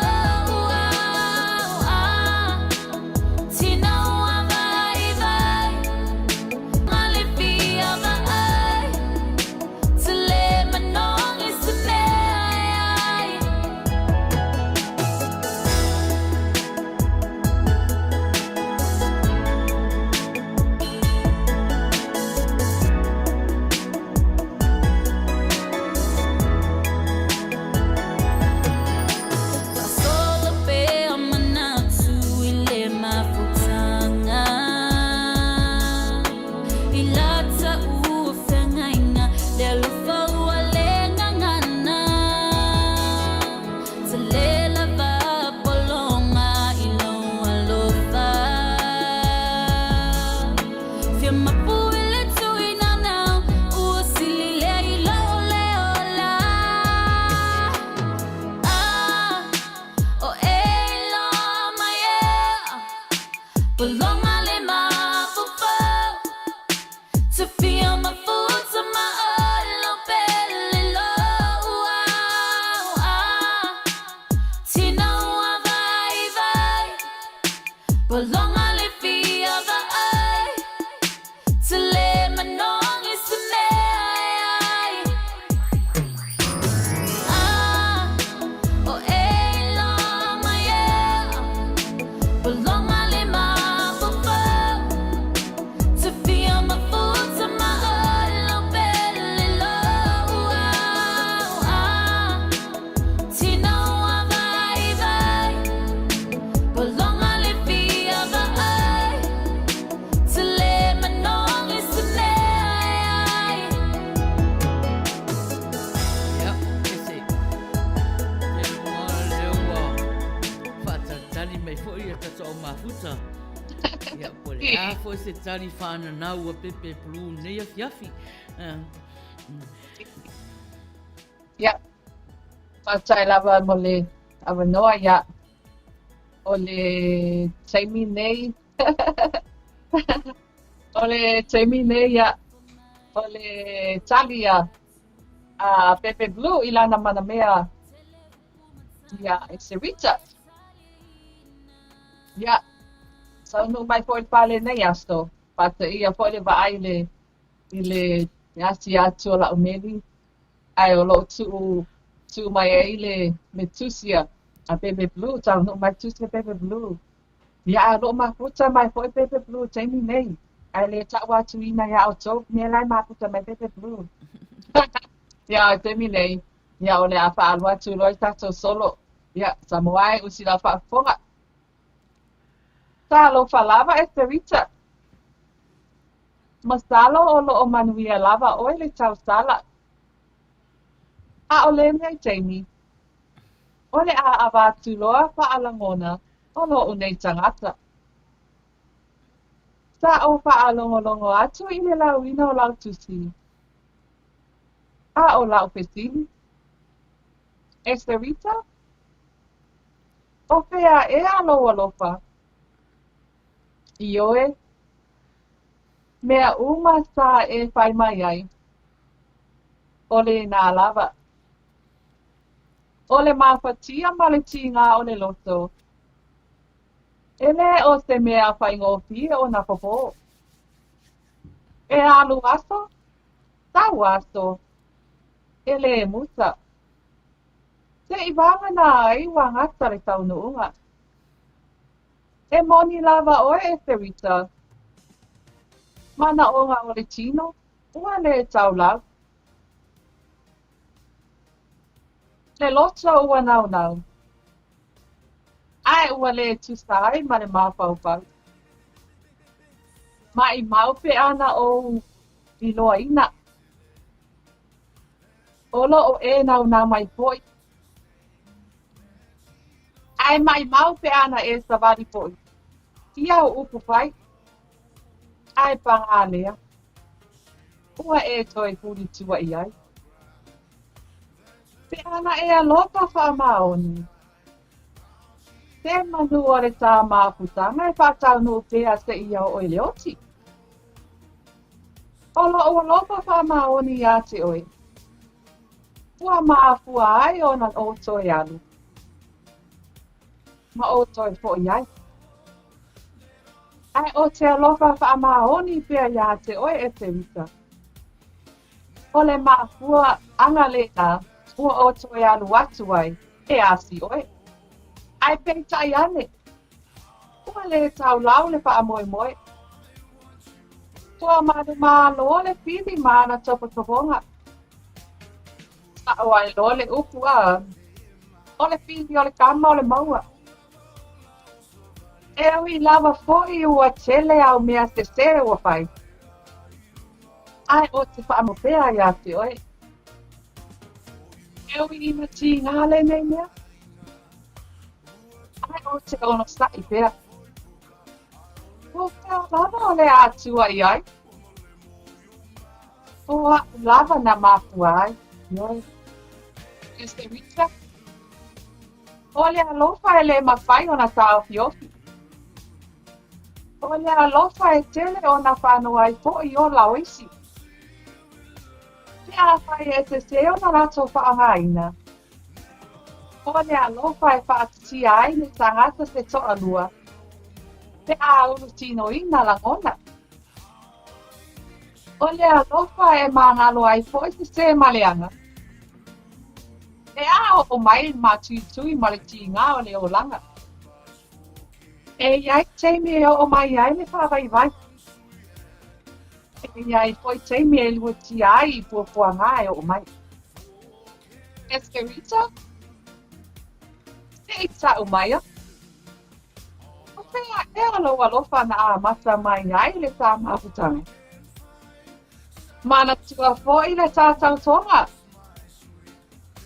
Tina Paloma lima fufu. To feel my food to my olo belly low. Tina wa vai vai. Paloma le fia vai. To let my nong is to me. Oh eh la my yeah. Paloma lima fufu. To feel my food to my olo belly low. Tina wa vai vai. Paloma le fia vai. To let my nong is to me. Ia, ese. Te loa leo whatatani mai fōi e tata o mafuta. Ia, pole a fōi se tani whananau a pepe pulu nei Afiafi. Ya. Patai lava mo le awanoa ya. O le taimi nei. O le taimi nei ya. O le tali ya. A Pepe Blue ilana mana mea. Ya, e se Rita. Ya. Sa no mai foi pale nei asto. Pata ia foi le vai le ile yasi atu la umeli. Ai o lo tu mai ile me tusia. A Pepe Blue, sa no mai tusia Pepe Blue. Ya lo ma puta mai foi Pepe Blue taimi nei. Ai le tawa tu ina ya o to me lai ma puta mai Pepe Blue. Ya taimi nei. Ya o le a fa alwa tu loi tato solo. Ya samuai usi la fa fonga. Sa lo falava este Rita. Masalo o lo o Manuia lava o le tau sala. A o le mei Jamie. O le a avatu loa fa alangona o lo o nei tangata. Sa o fa alongolongo atu i le lauina o lau tusi. A o lau pesini. Este Rita. O fea e alo alofa. Ioe. Mea uma sa e whai mai ai. O le nā lava. O le mawhatia ma le tinga o le loto. Ele o se mea whai ngofi o na popo. E alu aso? Tau aso. Ele e musa. Se i wanga nā ai wangata le tau nuunga. E moni lava o e se Rita. Mana o ngā o le tino, ua le tau lau. Le loto ua nau nau. Ai ua le tusai ma le mawhauwhau. Ma i maupe ana o i loa ina. Olo o e nau nau mai poi. Ai mai maupe ana e savali poi. Ia o upu whai. Ai pang alea. Ua e toi puri tua i ai. Pe ana e alopa wha maoni. Te manu o le tā māputanga e whātau no pēa se ia o le oti. Olo o alopa wha maoni ia te oi. Ua maafua ai o na o toi alu. Ma o toi fo i ai. Ai o te alofa wha maoni pēa ia te oi e te Rita. O le maafua anga le a, ua o toi alu atu ai, e asi oi. Ai peitai ane. Ua le tau lau le wha moe moe. Tua manu malo le pili mana topa toponga. Sa o ai lo le upu a. O le pili o le kama o le maua. E ui lava foi ua tele au mea se sere ua whai. Ai o te wha amopea ia te oi. E ui ina ti ngale nei mea. Ai o te ono sai pea. O pea lava o le atua i ai. O lava na mapua ai. Ioi. E se Rita. O le alofa e le mawhai o na tau fiofi. O le alofa e tele o na whanua i po i o lau isi. Te a whai e te se o na rato whaangaina. O le alofa e whaatiti ai ni tangata se toa lua. Te a ulu tino ina langona. O le alofa e mangalo ai po i se maleanga. E a o mai matui ma le tinga o le olanga. E iai teimi o mai ai le whawaiwai. E iai foi teimi e lua ti ai i puapuanga e o mai. Eskerita? Se itsa o mai a. O pea e alo alofa na a mata mai ai le tā mafutanga. Mana tua fo i le tātau tonga.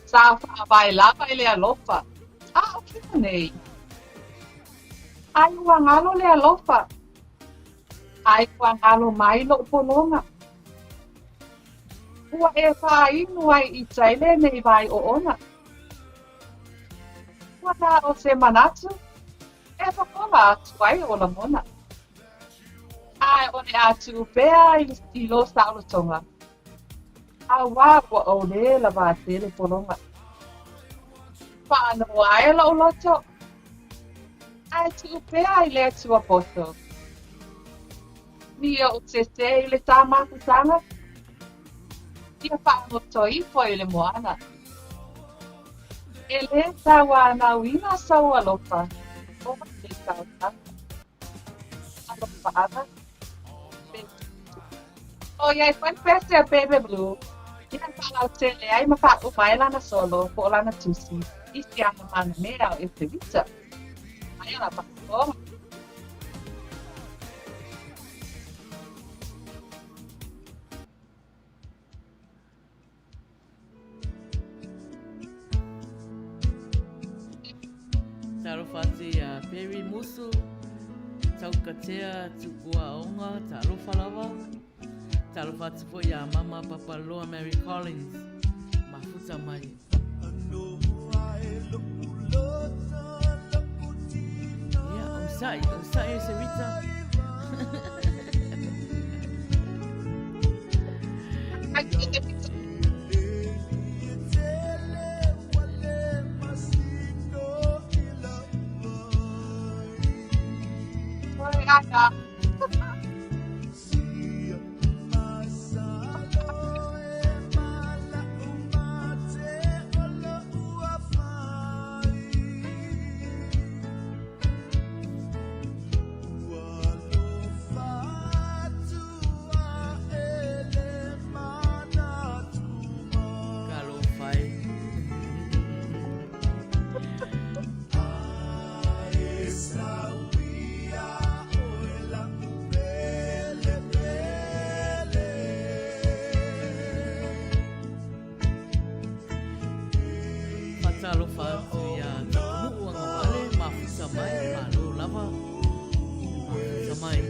Sa whaavai lava i le alofa. O kina nei. Ai ua ngalo le alofa. Ai ua ngalo mai lo polonga. Ua e wha inu ai i taile nei vai o ona. Ua na o se manatu. E whakola atu ai o la mona. Ai o le atu pea i lo saulo tonga. A wā ua o le la wā tele polonga. Whaano ai la o loto. Ai tu pea i le tua poto. Ni o te i le tāmakutanga. Ia whaanoto i po i le moana. E le tawa na wina sau alofa. O te tautanga. Alofa ana. O iai whan pese a Baby Blue. Ia whanau tele ai maka umai lana solo po lana tusi. Isi ana mana mea o e te vita. Ai ala pakua. Taro whati a Peri Musu, tau katea tukua onga, taro whalawa. Taro whati po ia Mama Papaloa Mary Collins, mafuta mai. Ia, usai se Rita. Talo whatu ia tapanuu anga wale, mafuta mai, malo lava, mafuta mai.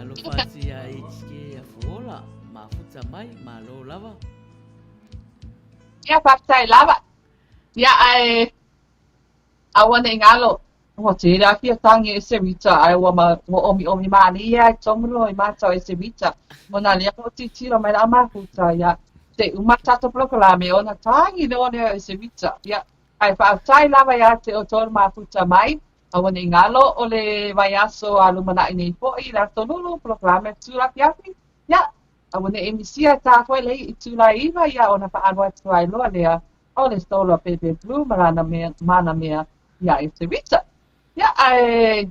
lo fasi a HK a fuola, ma futa mai, ma lo lava. Ia whaktai lava. Ia ai awane ngalo. Ho te rea fia tangi e se rita ai wa omi mani ia e tomuro i mātau e se rita. Ona lea o ti tira mai la mahuta ia. Te umatata proklame ona tangi le one e se rita. Ia ai whaktai lava ia te o tōru mahuta mai. Awane ngalo o le vai aso a lumana i nei po i la tonulu proklame tūra Afiafi. Ia awane e misia tā koe lei i tūla iwa ia ona pa anwa tu ai loa lea. O le stolo pepe blue marana mea mana mea ia e se rita. Ia ai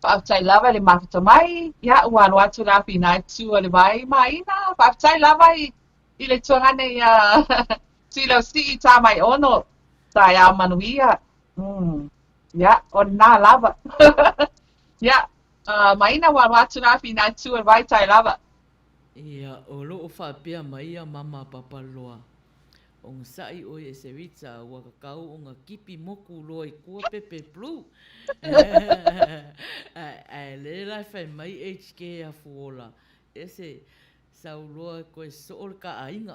whaatai lava le makata mai. Ia ua anu atu la pina tu le vai Maina. Whaatai lava i le tuangane ia tilo si tā mai ono. Tā ia Manuia. Ia o nā lava. Ia Maina ua anu atu la pina tu le vai tai lava. Ia o loo whaapea mai a mama papaloa. O ngā sai o e se rita ua kakau o ngā kipi moku loa i kua pepe plu. Ai le lai whai mai HK a fuola. E se sau loa koe sool ka ainga.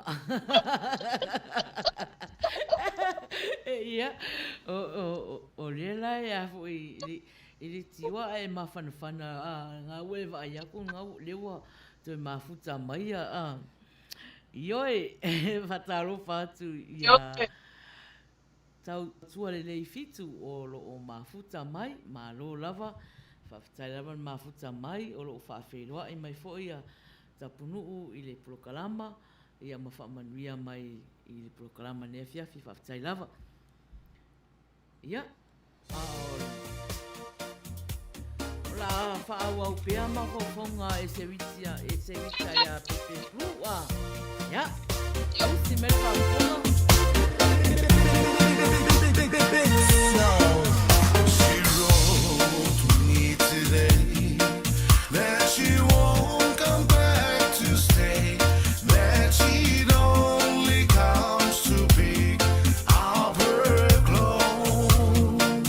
Ia, o le lai a fu i le tiwa e mawhanawhana ngā ue wa ai aku ngā lewa toi mafuta mai a Ioi, whataro whātu ia tau tua le lei fitu o lo o mafuta mai, ma lo lava, whawhitai lava mafuta mai, o lo o whawhiroa i mai fo ia tapunuu i le prokalama, ia mawhamanuia mai i le prokalama ne Afiafi whawhitai lava. Ia, la whaawau pia mawhawhonga e se wita ia pepe rua. Ja, si me whawhonga. She wrote to me today that she won't come back to stay, that she'd only comes to pick up her clothes.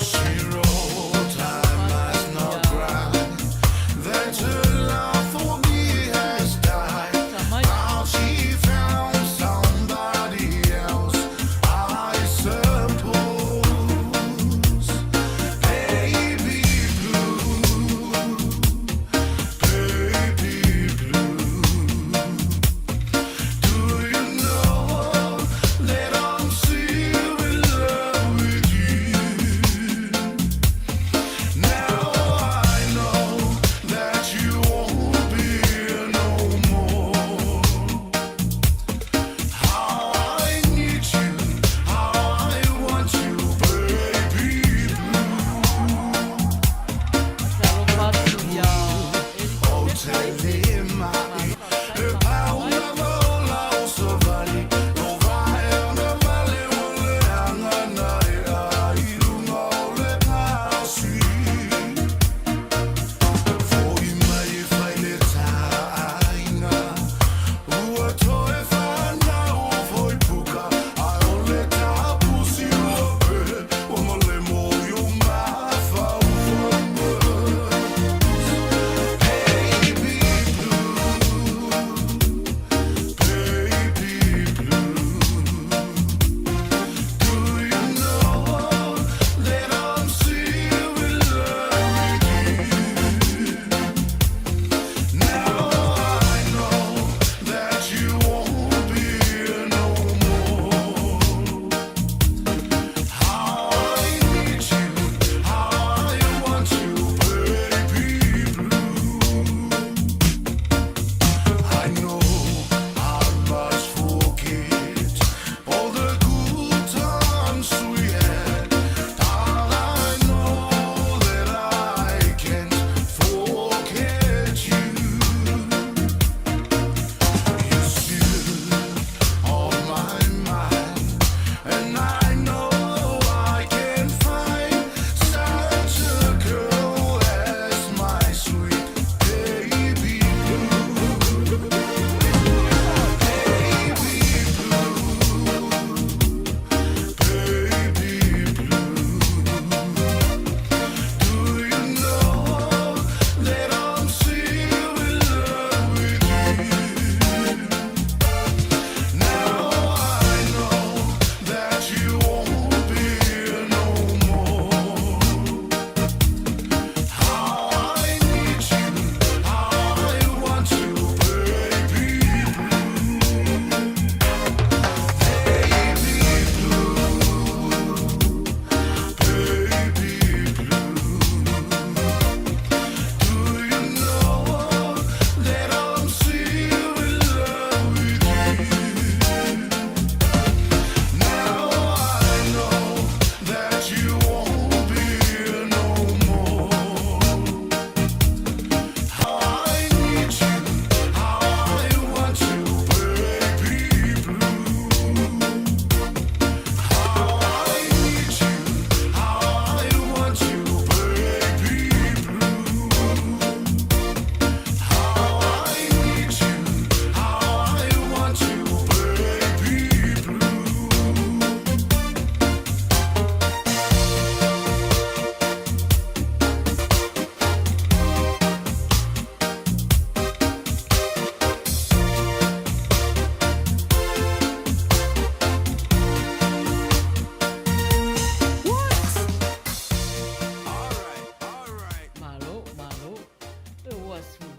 She wrote I must not cry, that her love for me has died. Now she found somebody else. I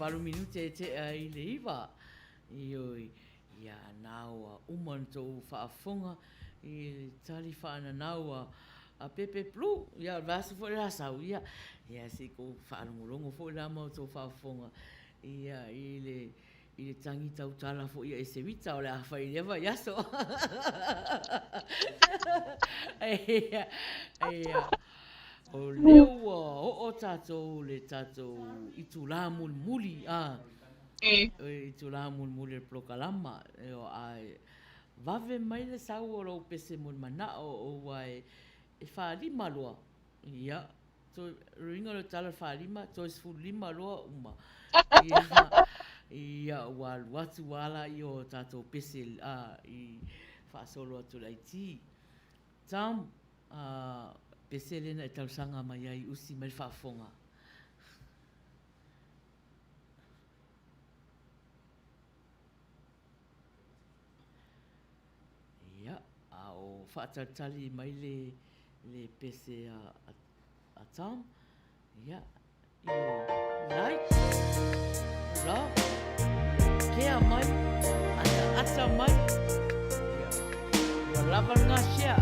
paru minute te ai le iwa. Ioi, ia naua uman tō whaafonga, i tali whaana naua a pepe plu, ia vasa fo le asau, ia si ko whaanongolongo fo le amau tō whaafonga, ia i le tangi tau tala fo ia e se wita o le awhai lewa yaso. Ia, o leua o tātou le tātou i tū la muli, i tū la muli le plokalama, o ai, vave mai le sau o lau pese muli mana o wai e whaalima loa, ia, to ringa le tala whaalima, to e sfulima loa uma, ia watu wala i o tātou pese i whaasolo atu lai ti. Tam, pese lena e tausanga mai ai usi mai whaafonga. Ia, o whaatatali mai le pese a tam. Ia, i o like, love, kea mai, ata mai. Ia, lava ngā share,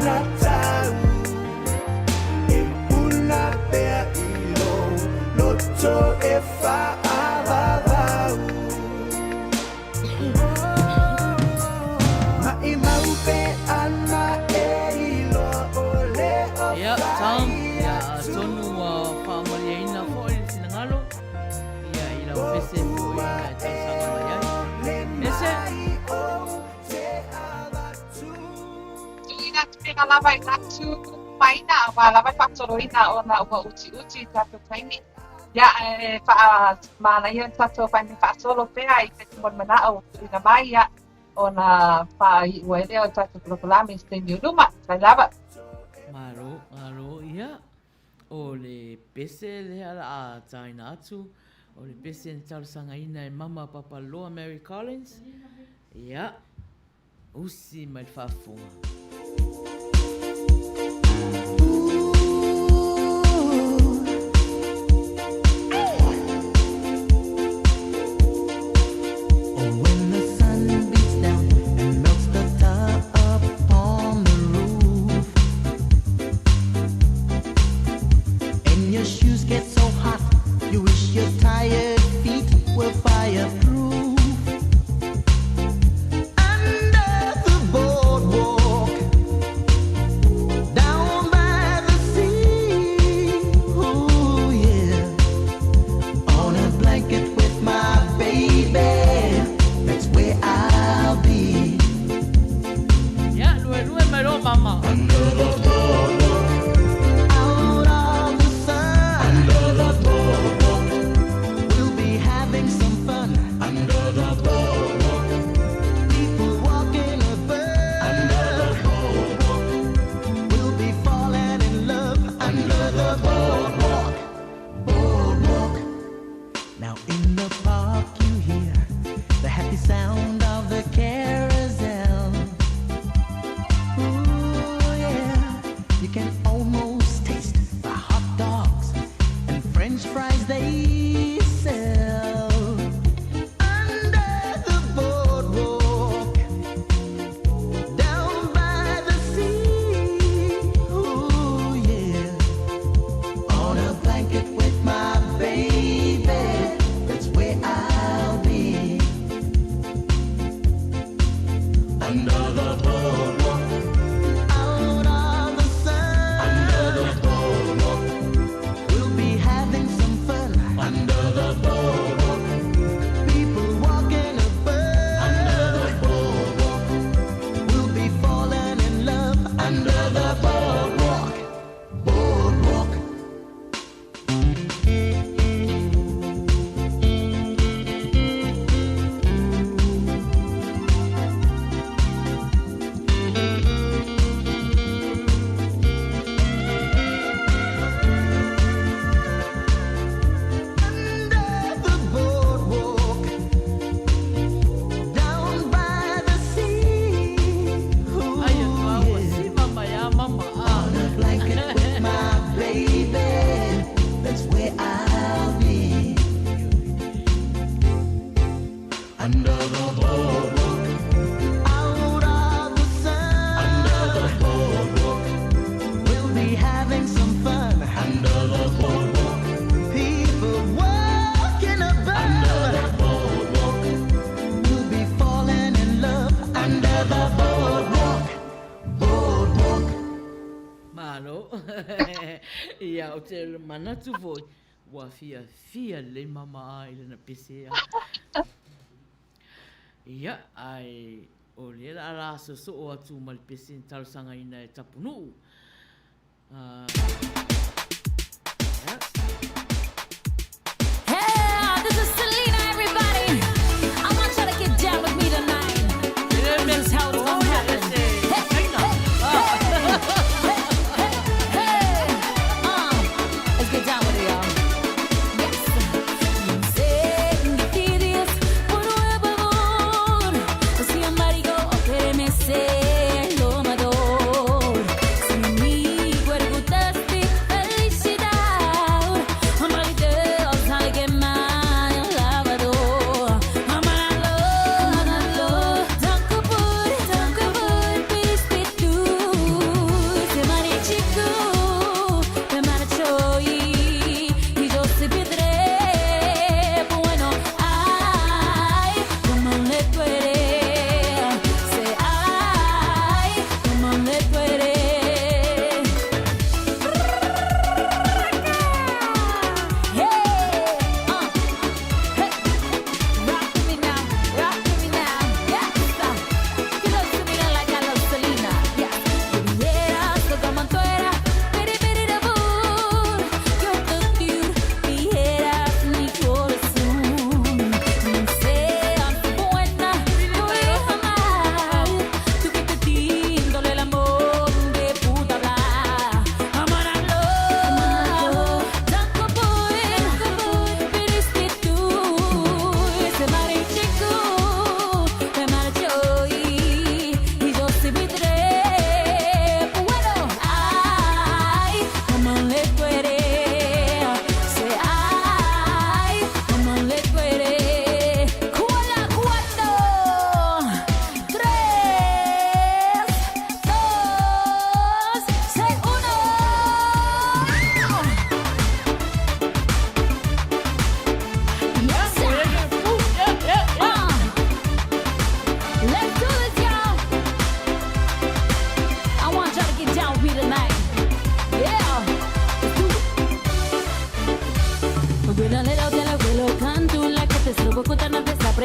Not lava i natu maina, ma lava i whakatoroina o na ua uti tato taimi. Ia mana ia tato whaini whaasolo pea i te timon mana o tuina mai ia o na whai uele o tato prokolami ste niuluma, tai lava. Maro, ia. O le pese le ala a taina atu. O le pese ni talusanga ina e mama papaloa Mary Collins. Ia. Usi mai whafunga. Ia o te manatu voi. Wa fia le mama ai le na pese. Ia ai o le ala so o atu mal pese talusanga ina e tapunu. Hey, this is Selena, everybody. I want you to get down with me tonight. This is how it's gonna happen. Let's get down with it, y'all. Yes.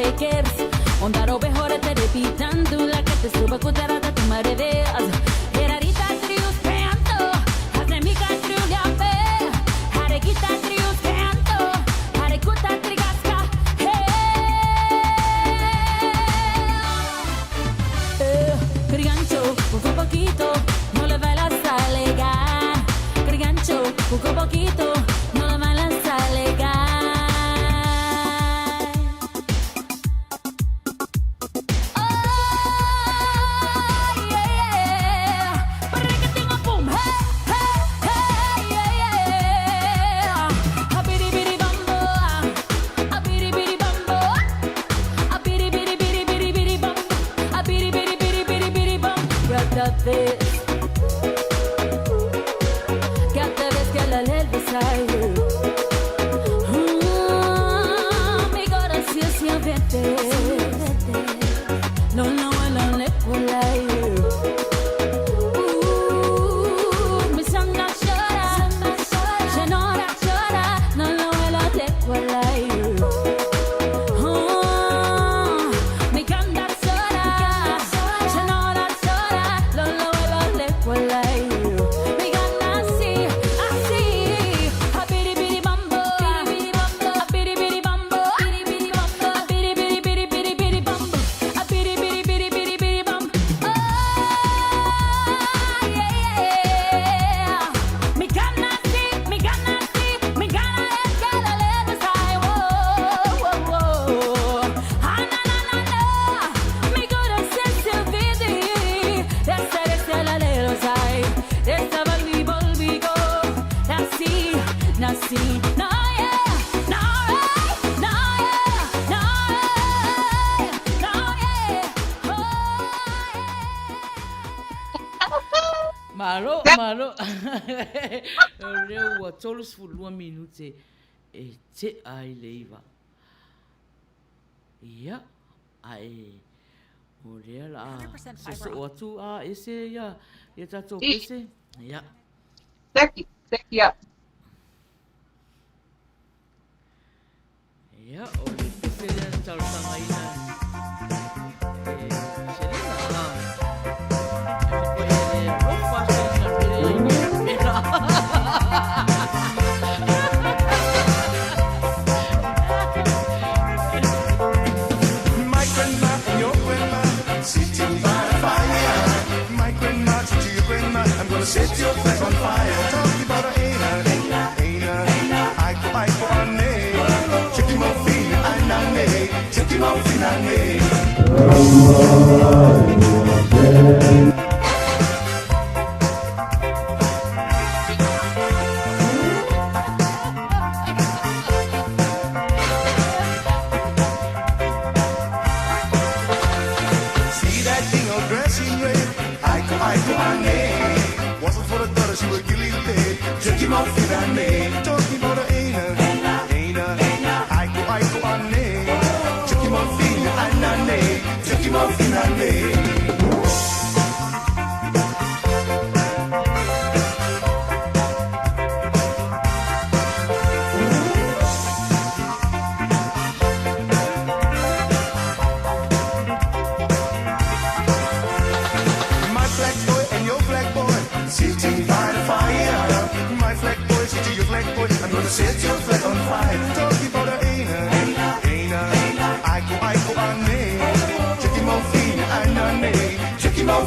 breakers. Ondaro behore te repitando la que te suba cutarata tu mare veas. Herarita trius canto, hazemika triulia pe. Harekita trius canto, harekuta trigaska. Crigancho, poco poquito, no le va la salega. Crigancho, poco poquito, no le va la salega. Malo. Reu tolos fulua minute e te ai leiva. Ia, ai. O rea la. So atu a ese ia. Ia tato ese. Ia. Seki up. Ia, o le ese ia tau sanga ina. Selena. Ko e rofa My grandma and your grandma sitting by the fire. My grandma to your grandma, I'm gonna set your flag on fire. Talking about a Aina, I go on me. Check him out, check him out, wasn't for the daughter, she would kill his dead. Check him out, talking about a Aina, I go on me. Check him out, check him out, set your flag on fire. Talking about a Aina, I go on me. Check him out, check him out,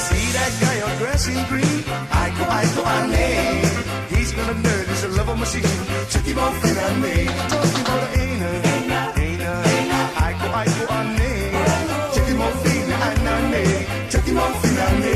see that guy all dressed in green? I go on me. He's gonna nerd, he's a lover machine. Check him out, me. Talking about a Aina, I go on me. Check him out, check him out, me.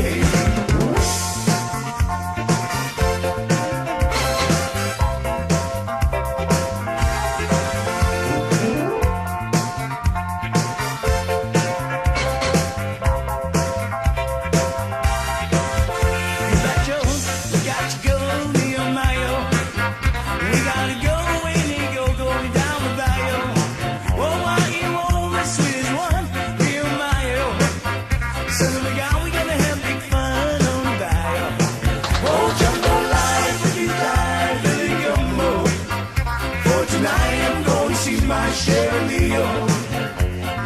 see my Cherilio.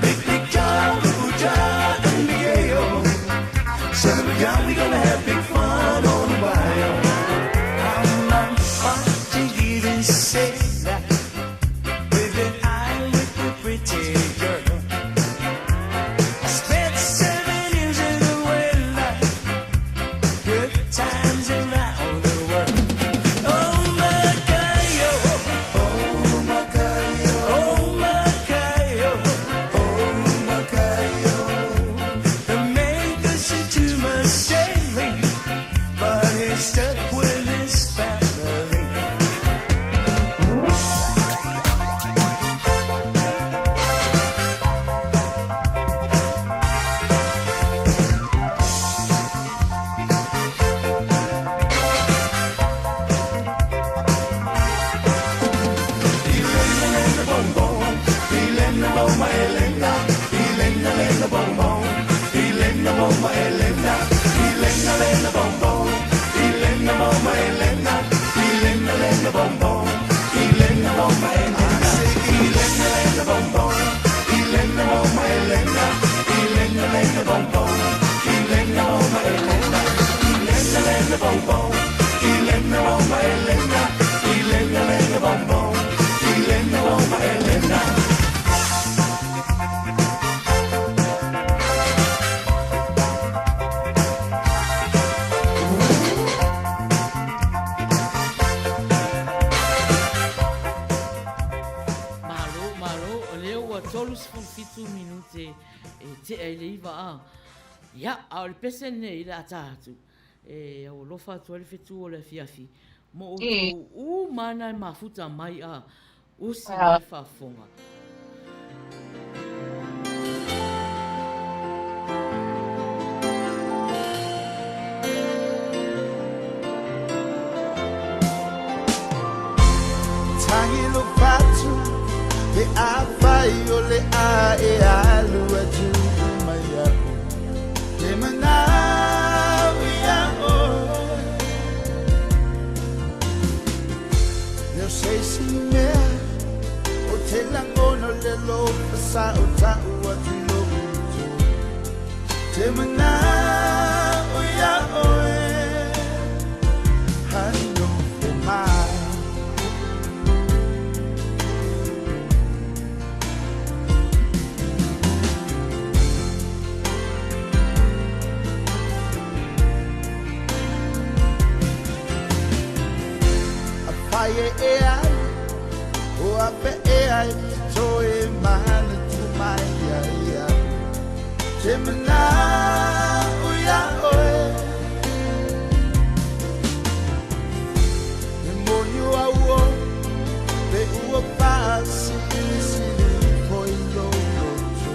Big, big job, job, and the Ayo. Son of a gun, we gonna have big fun on the bio. I'm not fun to even say that. With an eye with a pretty girl. I spent 7 years in the wildlife. Good times around the world. Oh my God, yo. Oh my God, yo. Oh my God, yo. Oh my God, yo. The man listen to my sailing, but he's stuck with his family. Te ai le iwa a. Ia, a o le pese ne i le atatu. O lofa atu le Fetu o le Afiafi. Mo o tō mana e mafuta mai a. Usi mai whafonga. Tangi lo fatu, le a fai o le a e a lua tu maya. Te manawi a o. Leo sei si mea, o te langono le lo pasa o ta ua tu lo uto. Te manawi a o e, hano o mai. Faiai, o ape ai, so e mana tu mai ia. Te mana uia oe. E moniu au o, pe ua pasi sili koi lolo tu.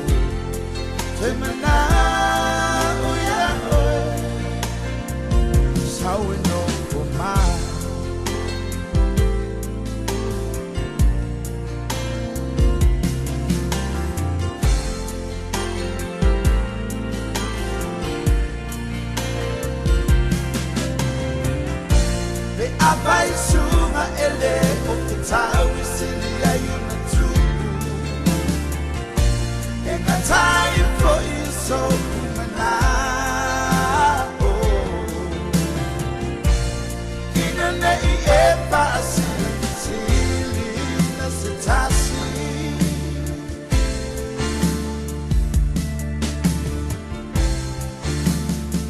Te mana uia oe. Sao e no for mai. Apai suma ele o te tau I sili ai una tu. E ngā tai po I so kumana o. Ina nei e pasi sili na se tasi.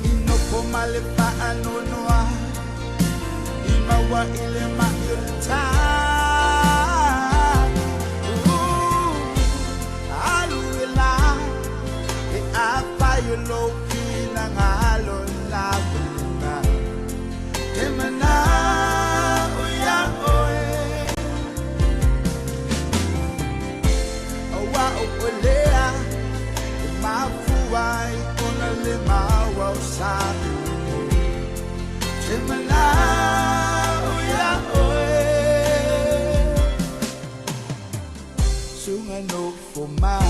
Ino po male pa anonoa. Mawa ile mayulta aluila e apa yulo kina ngalo la buna emana uya oe awa opolea mafuai ona le mawa usabi emana I know for mine.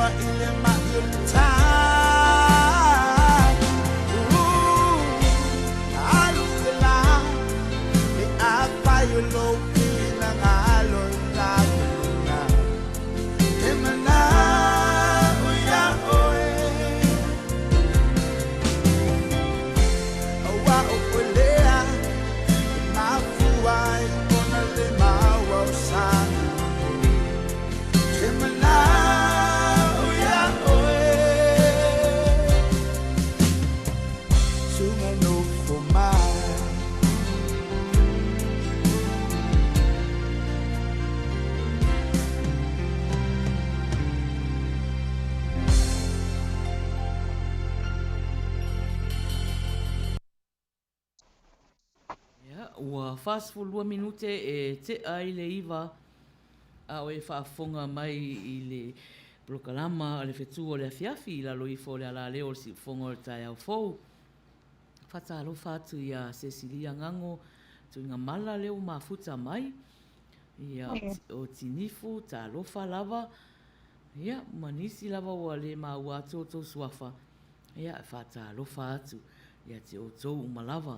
wa ile maiutai alula e apa yo lo pina ngalo na emana uya oe awa okolea mafuai kona le mawasa emana uya oe sunga no fomai Ua fast for 2 minute e te ai le iwa a o e whaafonga mai i le prokalama a le Fetu o le Afiafi i la loifo le ala leo si fonga o le tai au fou. Whata alo fatu i a Cecilia Ngango tu inga mala leo mafuta mai i a o tinifu ta alofa lava ia manisi lava ua le maua atu o tau suafa ia whata alo fatu ia te o tau umalava.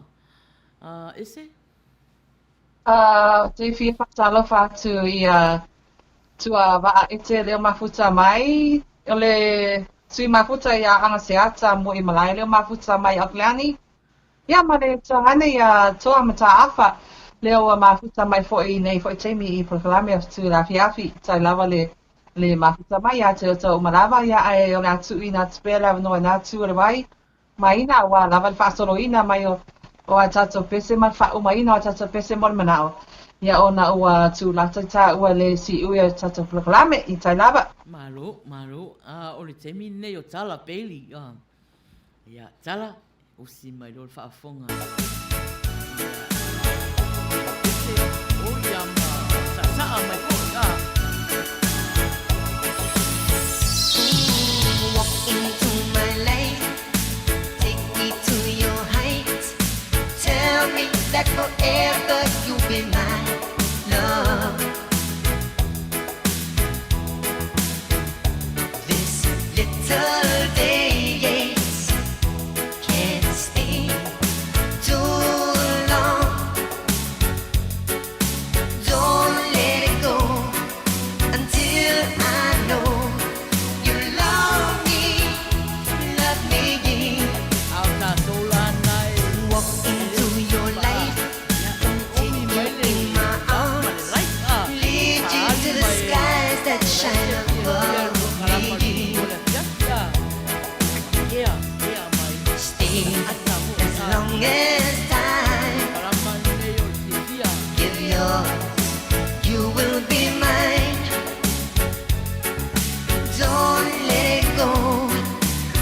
Ese? Te fia whatalo whātu i tua waa e te leo mafuta mai. O le tui mafuta i a anga seata mo i malai leo mafuta mai Auckland. Ia ma le tahane i a toa mata awha leo mafuta mai fo i nei fo i teimi i proklame o tu la Afiafi. Tai lava le mafuta mai a te o tau umalawa ia ai o le atu i nga tupela no na atu o le wai. Maina wa lava le whaasolo ina mai o a tato pese man wha umaina o tato pese mon manao. Ia ona ua tu latata ua le si ui o tato proklame i tai lava. Malo. O le temi nei o tala peli. Ia, tala. O si mai lo le whaafonga. O ia ma. Sa mai po. Walk into my life. Take me to your heights. Tell me that forever you'll be my love. This little days can't stay too long. Don't let it go until I know you love me. Alta sola nai. Walk into your life. Take you in my arms. Lead you to the skies that shine above me. Stay as long as time. Give yours, you will be mine. Don't let it go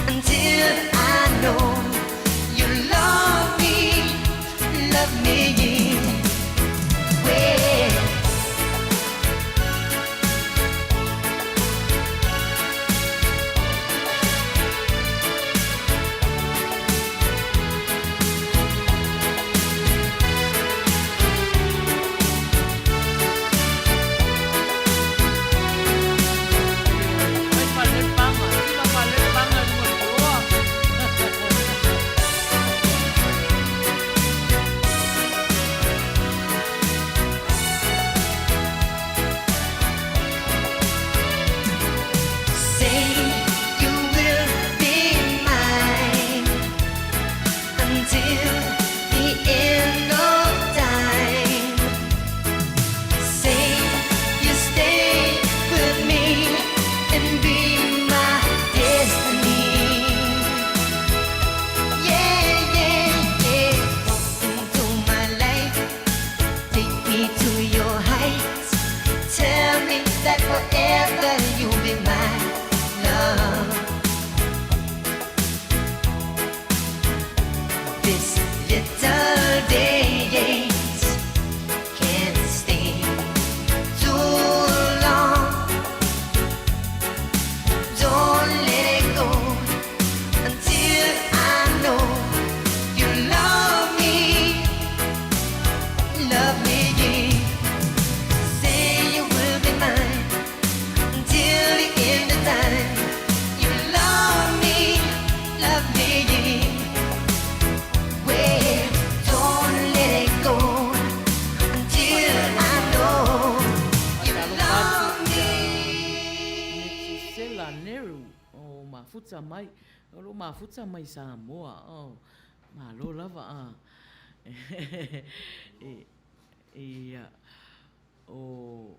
until I know you love me. Well, Stella Neru o mafuta mai o lo mafuta mai Samoa o malo lava ia o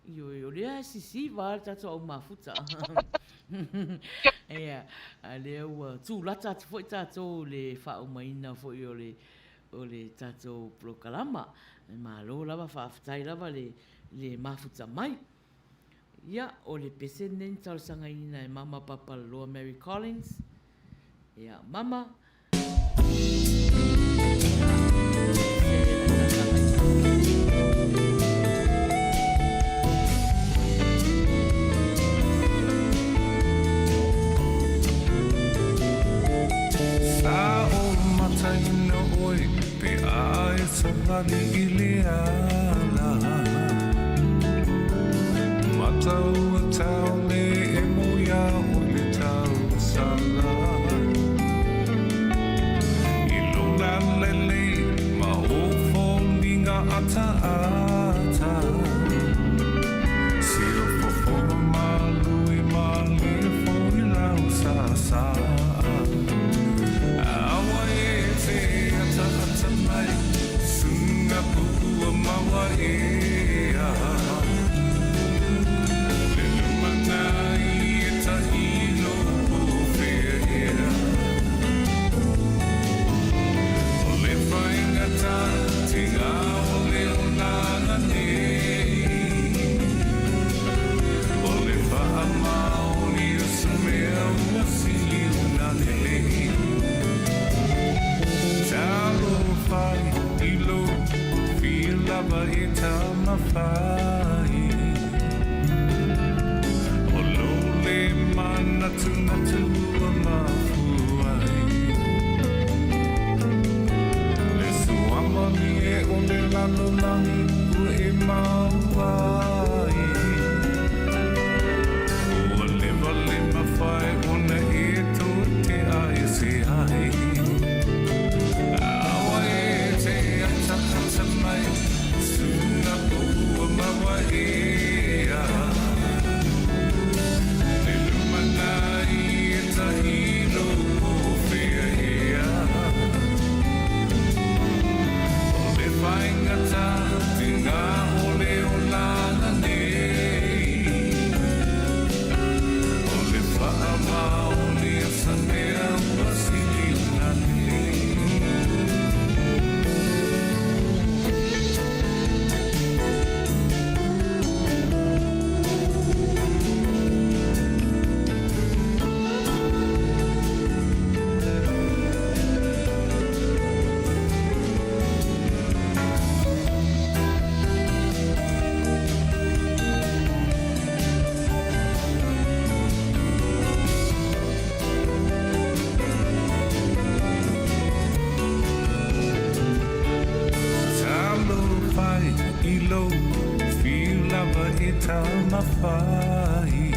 io rea si va tato o mafuta ia ale o tu lata foi tato le fa o maina foi o le tato prokalama malo lava fa aftai lava le mafuta mai ia o le pese nen tau sanga ina e mama papa loa Mary Collins ia mama Sa o mata ina oi pe ai sa vali iliala Mata ua tau le e moia o le tau sala I lona lele ma o fōninga ata ata Si o fofoma malui ma le fōi lau sa sa Awa e te ata ata mai Sunga pua mawa e Mafai o lole mana tuna tua mafuai le suama mi e o le lalo langi u e mauai o le vale mafai o na e to te ai se ai awa e te ata ata mai Mawa ea Le lumanai e tahilo o whea ea O le whaingata te ngā ole o lana nei O le wha maoni a sanea wasili una nei Mafai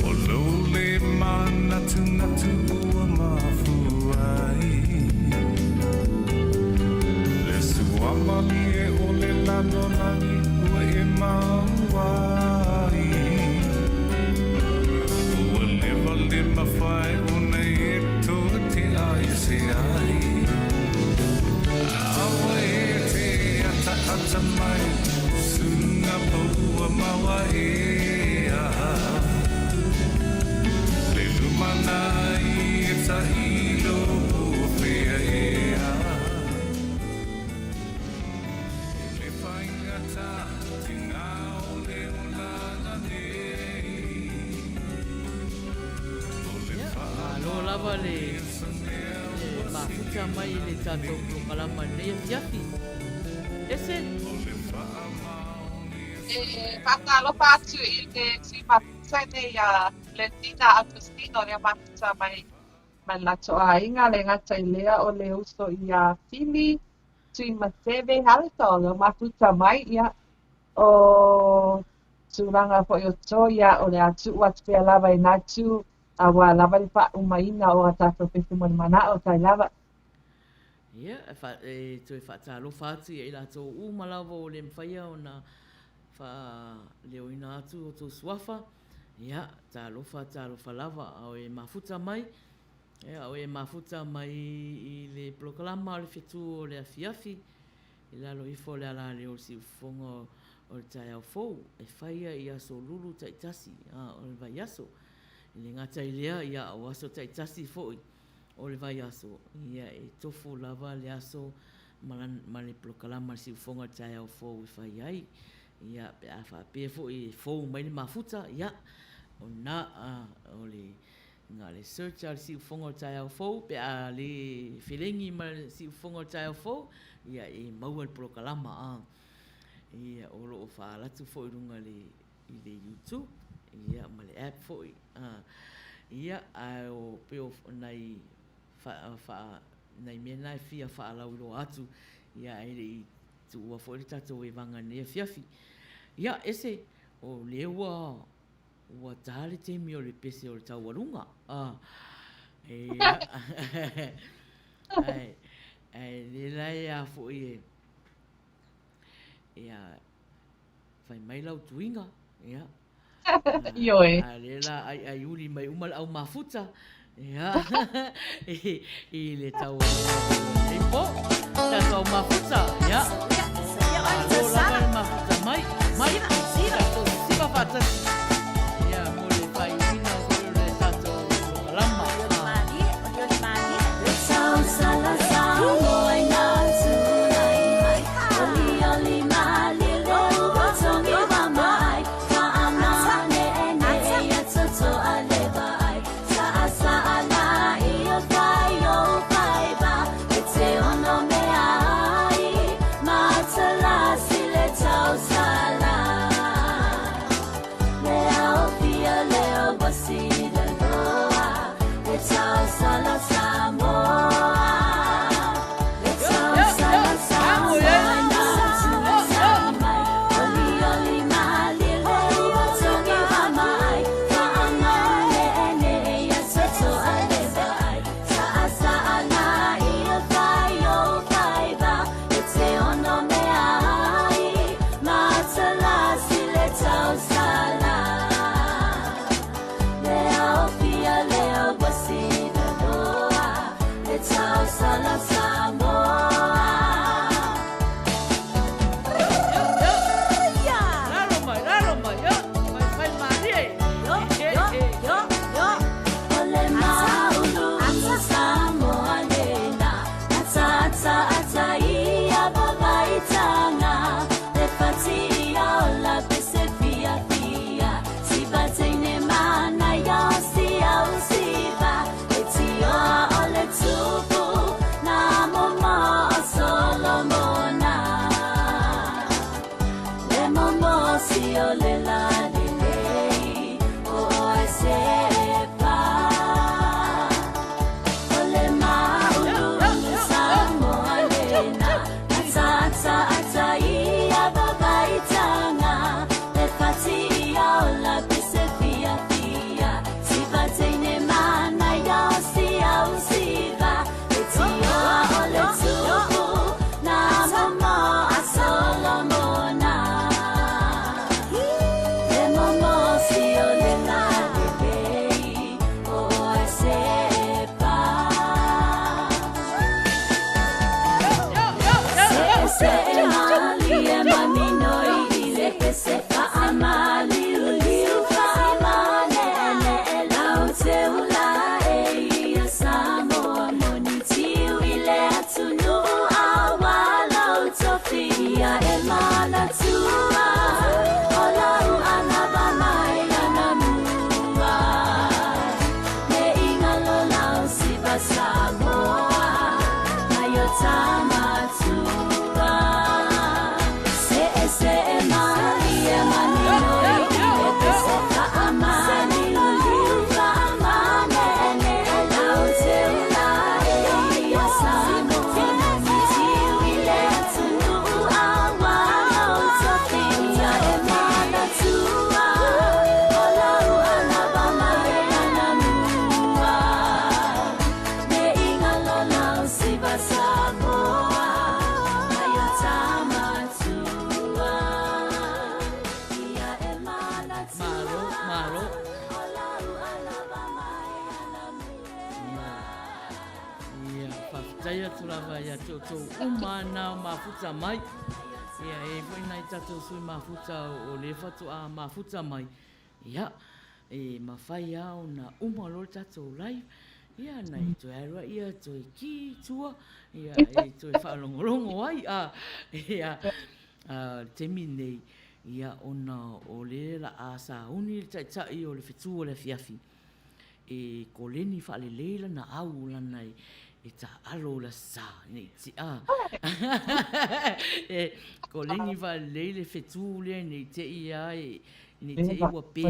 o lole mana tuna tua mafuai le suama mi e o le lano langi ua e mauai ua leva le mafai o nei e to te ai se ai awa e te ata ata mai Pua mawa ea Le lumanai e tahilo o whea ea Le whaingata te ngā ole o lana nei O le Alo lava le mafuta mai le tato prokalama nei Afiafi Ese Whakalo pātu I le tui maputa nei le tina Agustino le maputa mai lato a inga le ngata I lea o le uso I a fili tui matewe halito le maputa mai ia o tūranga po I o toia o le atu atu pia lava I natu a wa lava le pa umaina o a tato petu mana o tai lava Ia, tu e whaatalo whātu I la tō umalawa o le mwhaia o na leo ina atu o tō suafa. Ia, tā lofa lava au e mafuta mai. Ia, au e mafuta mai I le proklama o le Fetu o le Afiafi. I lalo ifo le ala le o si ufonga o le tai au fou. E Faiai I aso lulu taitasi o le vai aso. I le ngata I lea ia o aso taitasi foi o le vai aso. Ia e tofu lava le aso ma le proklama si ufonga o tai au fou I Faiai. Ia pe a whapea foi fou mai le mafuta. Ia. O na o le nga le search al si ufonga o tai au fou pe a le Foleni ma si ufonga o tai au fou ia e maua le proklama ia o lo fa latu foi runga le YouTube ia ma le app foi ia o pe o nai fa nai me nai fia fa la lo atu ia e tu wa foi tatu e vanga ne Afiafi ia ese o lewa ua tāle te mi o le pese o le tauarunga. Le lai a fo e fai mai lau tuinga. Ioe. Le la ai uri mai umal au mafuta. I le tauarunga. E po, ta tau mafuta. Alo lava le mafuta mai. Mai, ta tau siva fatasi. ia tu lava ia tu umana mafuta mai. Ia e foi nai tatou sui mafuta o le fatu a mafuta mai. Ia e mawhai au na umalo tatou live. Ia nei tu era ia tu ki tua. Ia e tu whaalongolongo ai. Ia temi nei. Ia ona o le la asa uni tai o le Fetu o le Afiafi. E Foleni whaaleleila na au lanai. E ta alo la sa nei ti e Foleni whaaleleile Fetu le nei te ia e nei te iwa pe.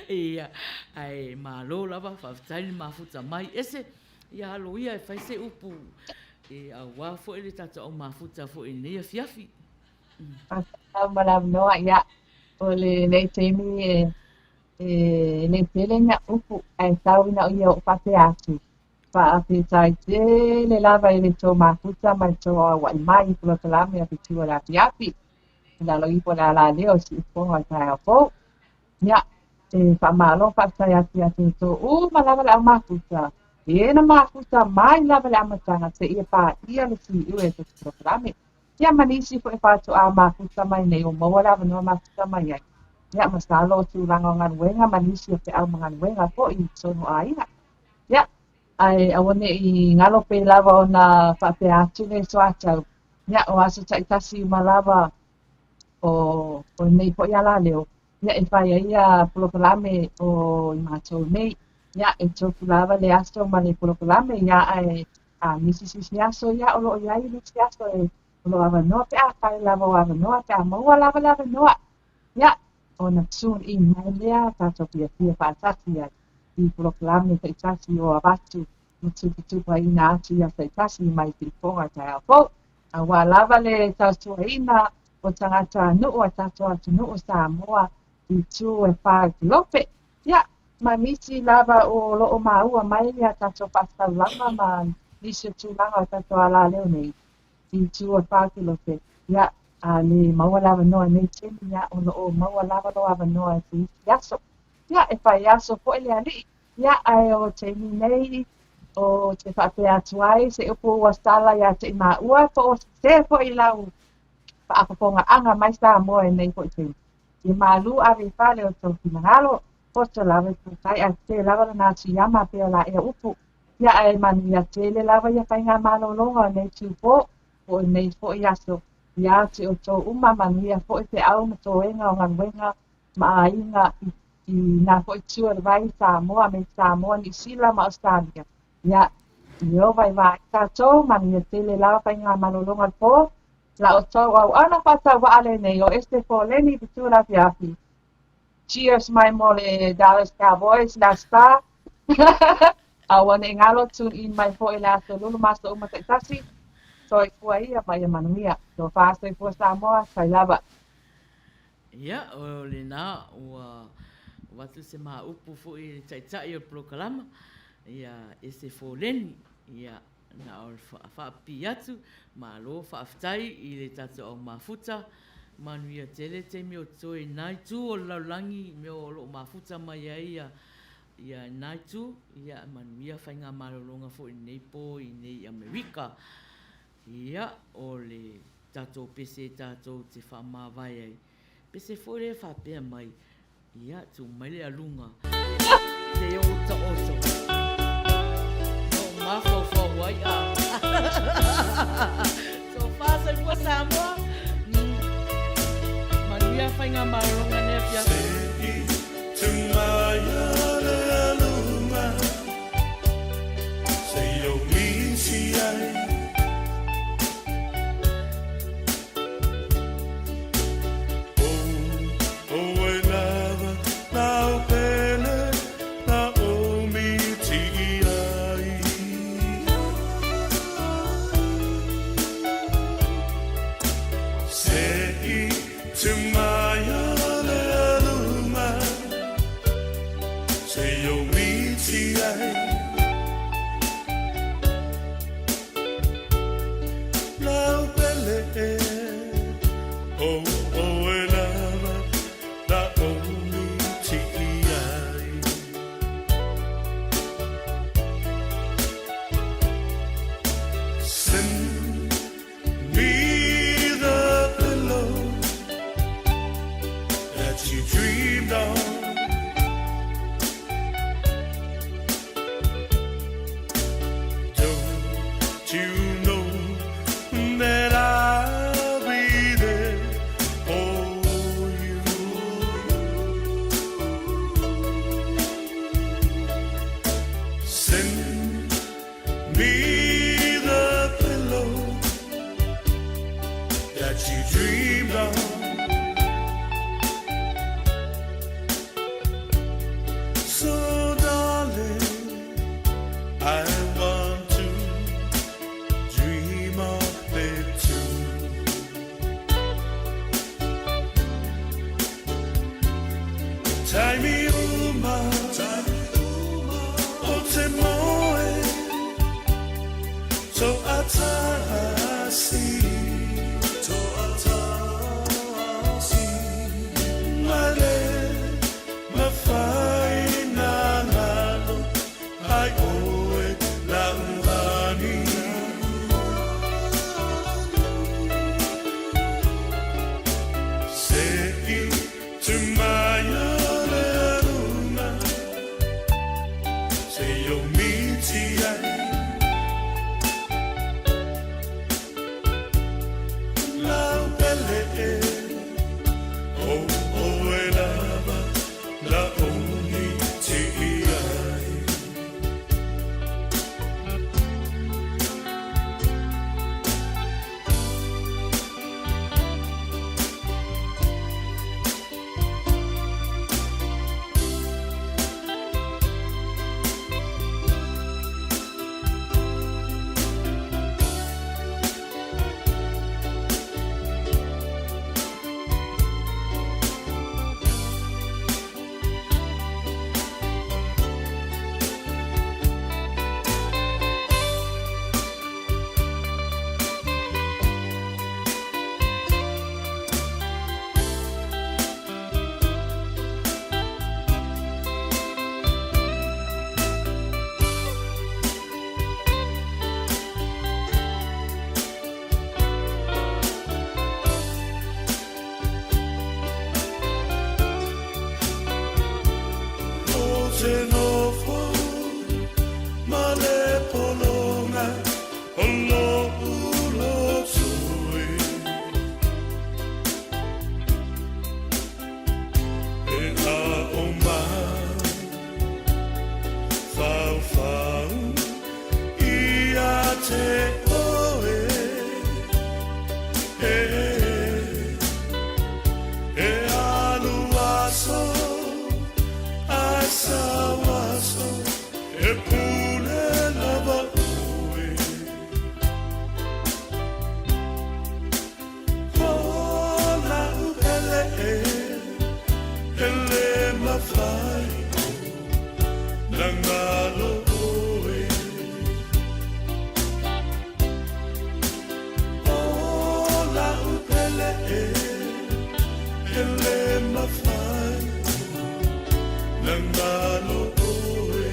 Ia ai malo lava whaftaili mafuta mai ese ia alo ia e whaise upu. E a wafo ele tata o mafuta fo e nei Afiafi. Malam noa ia o le nei teimi e nei tele na upu ai tau ina o ia o Afiafi. Afi tai te le lava ele to mafuta mai to wa mai pulo kalame a Fetu la Afiafi. La lo ipo la leo si po ha ta po. Ya e fa malo fa sai a to malava la mafuta. E na mafuta mai lava la matanga se ia pa ia le si ue to programe. Ya manisi fo e pa to a mafuta mai nei o mo lava no mafuta mai ai. Ya masalo tu langa ngan wenga manisi pe au ngan wenga po I so no ai. Ya ai awone I ngalo pe lava ona fa pe atu nei so atu. Ya o aso tai tasi malava o nei po ia la leo. Ya e Faiai a programe o I matou nei. Ya e tofu lava le aso ma le programe ya ai a misisi aso ya o lo ia I misisi aso e lo ava no pe a kai lava o ava no pe a mo lava no. Ya ona soon I mai lea tato pia pa tasi ya I programe te tasi o avatu tu pa ina atu ya te tasi mai te ponga tai a po. A wa lava le tato ina o tangata no o tato atu no Samoa I tu e pa lope. Ya ma misi lava o lo o maua mai ya tato pasta lava ma nisi tu langa tato ala leo nei. I tu e pa lope. Ya le maua lava noa nei temi ya o lo o maua lava lo ava noa ti yaso. Ya e pa yaso po ele ali. Ya ai o temi nei o te whape atuai se upo ua stala ya te maua po o se po I lau whaakoponga anga mai sa moa e nei po I temi. I malu ave fale o tau kinangalo po te lava tu kai a te lava na nasi yama pe la e upu. Ya ai Manuia tele lava ya kai ngā malolonga nei tu po o nei po I aso. Ya te o tau Manuia po I te au ma tō enga o nganwenga ma a inga I nā po I tua vai Samoa me Samoa ni sila ma Australia. Ya I o vai vai tātou Manuia tele lava kai ngā malolonga po. La o tau au ana patau wa ale nei o este Foleni Fetu la Afiafi. Cheers my mole Dallas Cowboys la star. Awane ngalo tune in my po ila so lulu maso umatasi. So ikua ia mai Manuia. So fast e po Samoa sai lava. Ia o le na ua watu se maha upu fo I tai o proklama. Ia ese Foleni. Ia na o whaapi atu, ma lo whaaftai I le tata o mafuta, Manuia tele te meo toi nai tu o laulangi meo lo mafuta mai ia nai tu, ia Manuia whainga marolonga fo I nei po I nei Amerika. Ia o le tato pese tato te whaamawai ai. Pese fo le whaapea mai, ia tu mai le alunga. Te oto. Mafo for wai so fasa kwa Samoa Manuia whainga marunga ne pia Sei tumaya le aluma Sei o misi ai dreamed of. Don't you know that I'll be there for you? Send me the pillow that you dreamed of. So darling, I want to dream of it too. Time uma, o te moe, so atasi, male, mafaina nalo, ai oe la ungani. Sei tu maia le luna, sei yo miti ai. Lau pele e, oh oh e lava, la oni ti ai. Te nofo, male polonga, olo ulo sui. E a oma, fau fau, ia te oe. E aluaso, asawaso, e pule lava ue. Ola upele ele mafai, langalo ue. Ola upele ele mafai, langalo oe.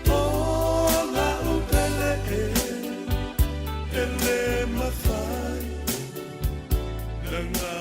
Ola upele ele mafai, langalo